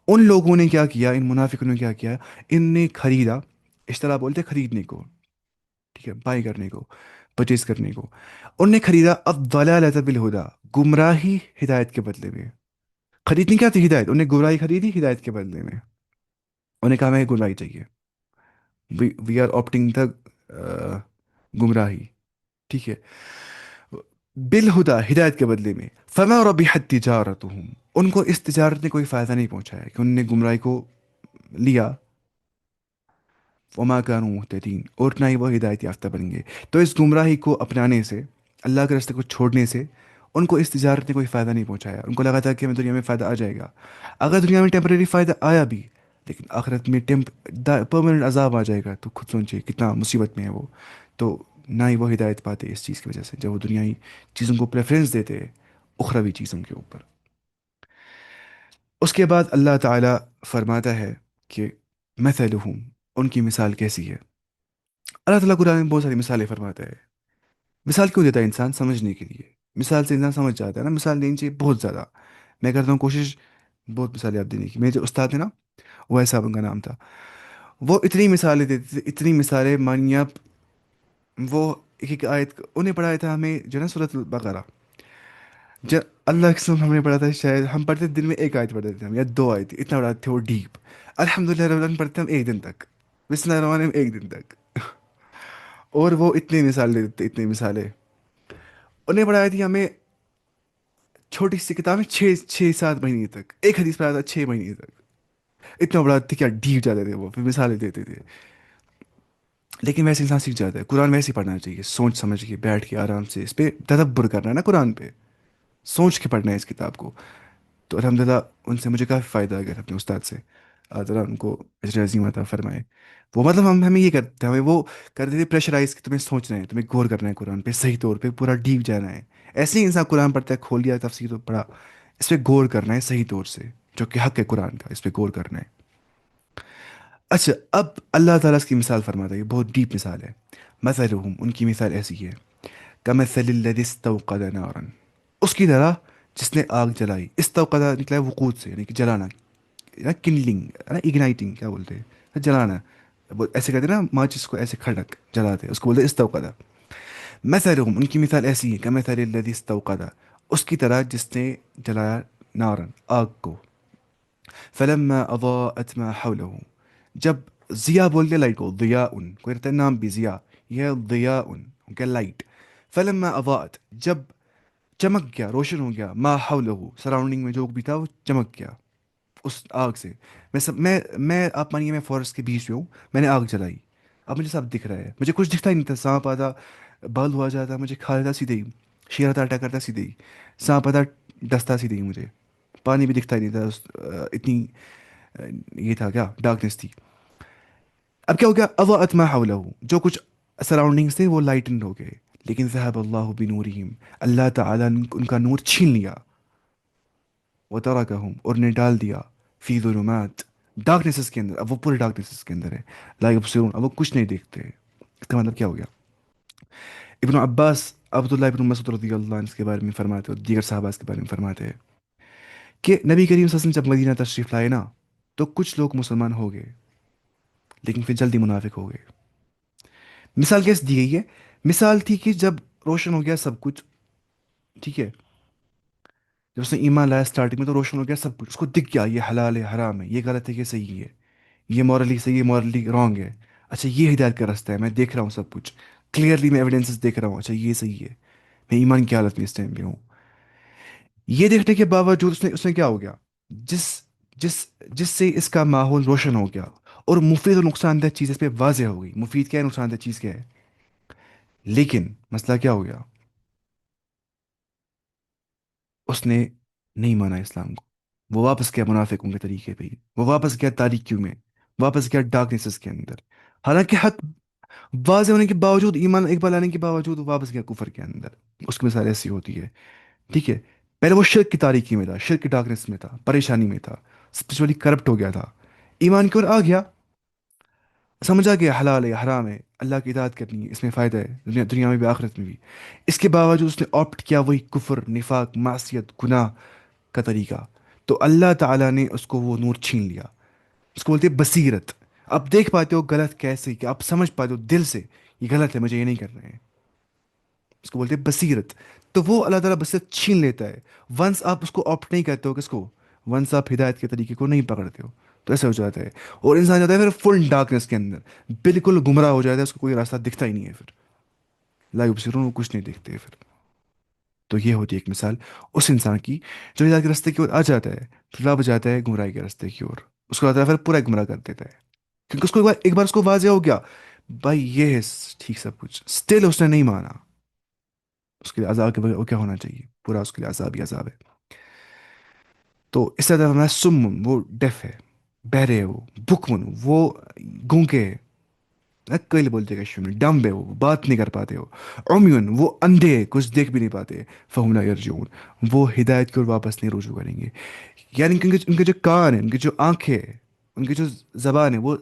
ان لوگوں نے کیا کیا، ان منافقوں نے کیا کیا، ان نے خریدا، اشترا بولتے ہیں خریدنے کو، ٹھیک ہے، بائی کرنے کو، پرچیز کرنے کو، ان نے خریدا الضلالۃ بالہدیٰ، گمراہی ہدایت کے بدلے میں۔ خریدنی کیا تھی؟ ہدایت، انہیں گمراہی خریدی ہدایت کے بدلے میں، انہیں کہا میں گمراہی چاہیے، وی آر آپٹنگ دا گمراہی، ٹھیک ہے، بالہدا، ہدایت کے بدلے میں، فما ربحت تجارتہم، ان کو اس تجارت نے کوئی فائدہ نہیں پہنچایا کہ انہوں نے گمراہی کو لیا، وما كانوا مهتدین، اور نہ ہی وہ ہدایت یافتہ بن گئے۔ تو اس گمراہی کو اپنانے سے، اللہ کے راستے کو چھوڑنے سے، ان کو اس تجارت نے کوئی فائدہ نہیں پہنچایا، ان کو لگا تھا کہ ہمیں دنیا میں فائدہ آ جائے گا، اگر دنیا میں ٹیمپریری فائدہ آیا بھی، لیکن آخرت میں پرماننٹ عذاب آ جائے گا، تو خود سوچیے کتنا مصیبت میں ہے وہ۔ تو نہ ہی وہ ہدایت پاتے اس چیز کی وجہ سے، جب وہ دنیائی چیزوں کو پریفرنس دیتے ہیں اخروی چیزوں کے اوپر۔ اس کے بعد اللہ تعالیٰ فرماتا ہے کہ مثلہم، ان کی مثال کیسی ہے۔ اللہ تعالیٰ قرآن میں بہت ساری مثالیں فرماتا ہے۔ مثال کیوں دیتا ہے انسان؟ سمجھنے کے لیے، مثال سے انسان سمجھ جاتا ہے نا، مثال دینی چاہیے بہت زیادہ، میں کرتا ہوں کوشش بہت مثالیں آپ دینے کی۔ میرے جو استاد تھے نا، وہ ایسا ان کا نام تھا، وہ اتنی مثالیں دیتے تھے، اتنی مثالیں مانیے آپ، وہ ایک ایک آیت انہیں پڑھایا تھا ہمیں جو ہے نا سورۃ البقرہ، جب اللہ کے قسم ہم نے پڑھا تھا، شاید ہم پڑھتے دن میں ایک آیت پڑھتے تھے ہم، یا دو آیت، اتنا پڑھاتے تھے وہ ڈیپ۔ الحمد للہ رب العالمین پڑھتے ہم ایک دن تک، بسم اللہ الرحمن الرحیم ایک دن تک، اور وہ اتنی مثال دیتے تھے، اتنی مثالیں انہیں پڑھائی تھی ہمیں، چھوٹی سی کتابیں، چھ سات مہینے تک ایک حدیث پڑھا تھا، 6 مہینے تک، اتنا بڑا تھے، کیا ڈیپ جاتے تھے وہ، پھر مثالیں دیتے تھے۔ لیکن ویسے انسان سیکھ جاتا ہے، قرآن ویسے ہی پڑھنا چاہیے، سوچ سمجھ کے بیٹھ کے آرام سے اس پہ تدبر کرنا ہے نا، قرآن پہ سوچ کے پڑھنا ہے اس کتاب کو۔ تو الحمدللہ ان سے مجھے کافی فائدہ آ گیا تھا، اپنے استاد سے، اللہ تعالیٰ ان کو اجر عظیم عطا فرمائے۔ وہ مطلب ہمیں یہ کرتے ہیں، ہمیں وہ کرتے تھے پریشرائز کہ تمہیں سوچنا ہے، تمہیں غور کرنا ہے قرآن پہ، صحیح طور پہ پورا ڈیپ جانا ہے۔ ایسے ہی انسان قرآن پڑھتا ہے، کھول لیا تفسیر تو پڑھا، اس پہ غور کرنا ہے صحیح طور سے، جو کہ حق ہے قرآن کا، اس پہ غور کرنا ہے۔ اچھا، اب اللہ تعالیٰ اس کی مثال فرماتا ہے، یہ بہت ڈیپ مثال ہے۔ مثلہم، ان کی مثال ایسی ہے، کمثل الذی استوقد نارا، اس کی طرح جس نے آگ جلائی، استوقد نکلا ہے وقود سے، یعنی کہ جلانا، کنلنگ، اگنائٹنگ کیا بولتے ہیں، جلانا ہے، وہ ایسے کہتے ہیں نا ماچس کو ایسے کھڑک جلاتے ہیں، اس کو بولتے ہیں استوقدہ. مثلهم ان کی مثال ایسی ہے کمثل الذی استوقد، اس کی طرح جس نے جلایا نارن آگ کو. فلما اضاءت ما حوله، جب ضیا بولتے لائٹ کو ضیاء، کوئی رہتا ہے نام بھی ضیا، یہ ضیاء کہ لائٹ. فلما اضاءت جب چمک گیا روشن ہو گیا، ما حوله سراؤنڈنگ میں جو بھی تھا وہ چمک گیا اس آگ سے. میں آپ مانیے میں فارسٹ کے بیچ میں ہوں، میں نے آگ جلائی، اب مجھے سب دکھ رہا ہے، مجھے کچھ دکھتا ہی نہیں تھا. سانپ آتا بال ہوا جاتا مجھے کھا لیتا سیدھے ہی، شیر آتا اٹیک کرتا سیدھے ہی، سانپ آتا ڈستا سیدھے ہی مجھے. پانی بھی دکھتا ہی نہیں تھا اتنی یہ تھا کیا ڈارکنیس تھی. اب کیا ہو گیا، اضاءت ما حولہ جو کچھ سراؤنڈنگس تھے وہ لائٹنڈ ہو گئے. لیکن ذهب اللہ بنورہم، اللہ تعالیٰ نے ان کا نور چھین لیا. وترکہم اور نے ڈال دیا فی ظلمات ڈارکنیسز کے اندر. اب وہ پورے ڈارکنیسز کے اندر ہے، لا یبصرون اب وہ کچھ نہیں دیکھتے. اس کا مطلب کیا ہو گیا؟ ابن عباس عبداللہ ابن مسعود رضی اللہ عنہ اس کے بارے میں فرماتے ہیں اور دیگر صحابہ اس کے بارے میں فرماتے ہیں کہ نبی کریم صلی اللہ علیہ وسلم جب مدینہ تشریف لائے نا تو کچھ لوگ مسلمان ہو گئے لیکن پھر جلدی منافق ہو گئے. مثال کیسے دی گئی ہے؟ مثال تھی کہ جب روشن ہو گیا سب کچھ، ٹھیک ہے، جب اس نے ایمان لایا اسٹارٹنگ میں تو روشن ہو گیا سب کچھ، اس کو دکھ گیا یہ حلال ہے حرام ہے، یہ غلط ہے یہ صحیح ہے، یہ مورلی صحیح ہے مورلی رانگ ہے. اچھا یہ ہدایت کا راستہ ہے، میں دیکھ رہا ہوں سب کچھ کلیئرلی، میں ایویڈنسز دیکھ رہا ہوں، اچھا یہ صحیح ہے، میں ایمان کی حالت میں اس ٹائم پہ ہوں. یہ دیکھنے کے باوجود اس نے کیا ہو گیا، جس جس جس سے اس کا ماحول روشن ہو گیا اور مفید اور نقصان دہ چیز اس پہ واضح ہو گئی، مفید کیا ہے نقصان دہ چیز کیا ہے. لیکن مسئلہ کیا ہو گیا، اس نے نہیں مانا اسلام کو، وہ واپس گیا منافقوں کے طریقے پہ ہی، وہ واپس گیا تاریکیوں میں، واپس گیا ڈارکنیسز کے اندر. حالانکہ حق واضح ہونے کے باوجود، ایمان اقبال آنے کے باوجود وہ واپس گیا کفر کے اندر. اس کی مثال ایسی ہوتی ہے، ٹھیک ہے. پہلے وہ شرک کی تاریکی میں تھا، شرک کی ڈارکنیس میں تھا، پریشانی میں تھا، اسپرچولی کرپٹ ہو گیا تھا. ایمان کی اور آ گیا، سمجھ آ گیا حلال ہے حرام ہے، اللہ کی اطاعت کرنی ہے، اس میں فائدہ ہے دنیا میں بھی آخرت میں بھی. اس کے باوجود اس نے آپٹ کیا وہی کفر نفاق معصیت گناہ کا طریقہ. تو اللہ تعالیٰ نے اس کو وہ نور چھین لیا. اس کو بولتے ہیں بصیرت. آپ دیکھ پاتے ہو غلط کیسے، کہ آپ سمجھ پاتے ہو دل سے یہ غلط ہے مجھے یہ نہیں کرنا ہے، اس کو بولتے ہیں بصیرت. تو وہ اللہ تعالیٰ بصیرت چھین لیتا ہے ونس آپ اس کو آپٹ نہیں کرتے ہو. کس کو؟ ونس آپ ہدایت کے طریقے کو نہیں پکڑتے ہو تو ایسا ہو جاتا ہے. اور انسان جاتا ہے پھر فل ڈارکنیس کے اندر، بالکل گمراہ ہو جاتا ہے، اس کو کوئی راستہ دکھتا ہی نہیں ہے. پھر لا یبصرون وہ کچھ نہیں دیکھتے پھر. تو یہ ہوتی ہے ایک مثال اس انسان کی جو ہدایت کے راستے کی اور آ جاتا ہے پھر لب جاتا ہے گمراہی کے راستے کی اور، اس کو اللہ تعالیٰ پھر پورا گمراہ کر دیتا ہے. کیونکہ اس کو ایک بار اس کو واضح ہو گیا بھائی یہ ہے ٹھیک سب کچھ، اسٹل اس نے نہیں مانا. اس کے لیے عذاب کے بغیر وہ کیا ہونا چاہیے، پورا اس کے لیے عذاب ہی عذاب ہے. تو اس طرح ہمارا سمن وہ ڈیف ہے، بہرے ہے، وہ بکمن وہ گونگے ہے، کل بولتے کشمیر میں ڈمب ہے، وہ بات نہیں کر پاتے ہو. عمیون وہ اندھے ہے، کچھ دیکھ بھی نہیں پاتے. فہم لا یرجعون وہ ہدایت کی اور واپس نہیں رجوع کریں گے. یعنی کہ ان کے جو کان ہیں، ان کی جو آنکھیں ہیں، ان کی جو زبان ہے وہ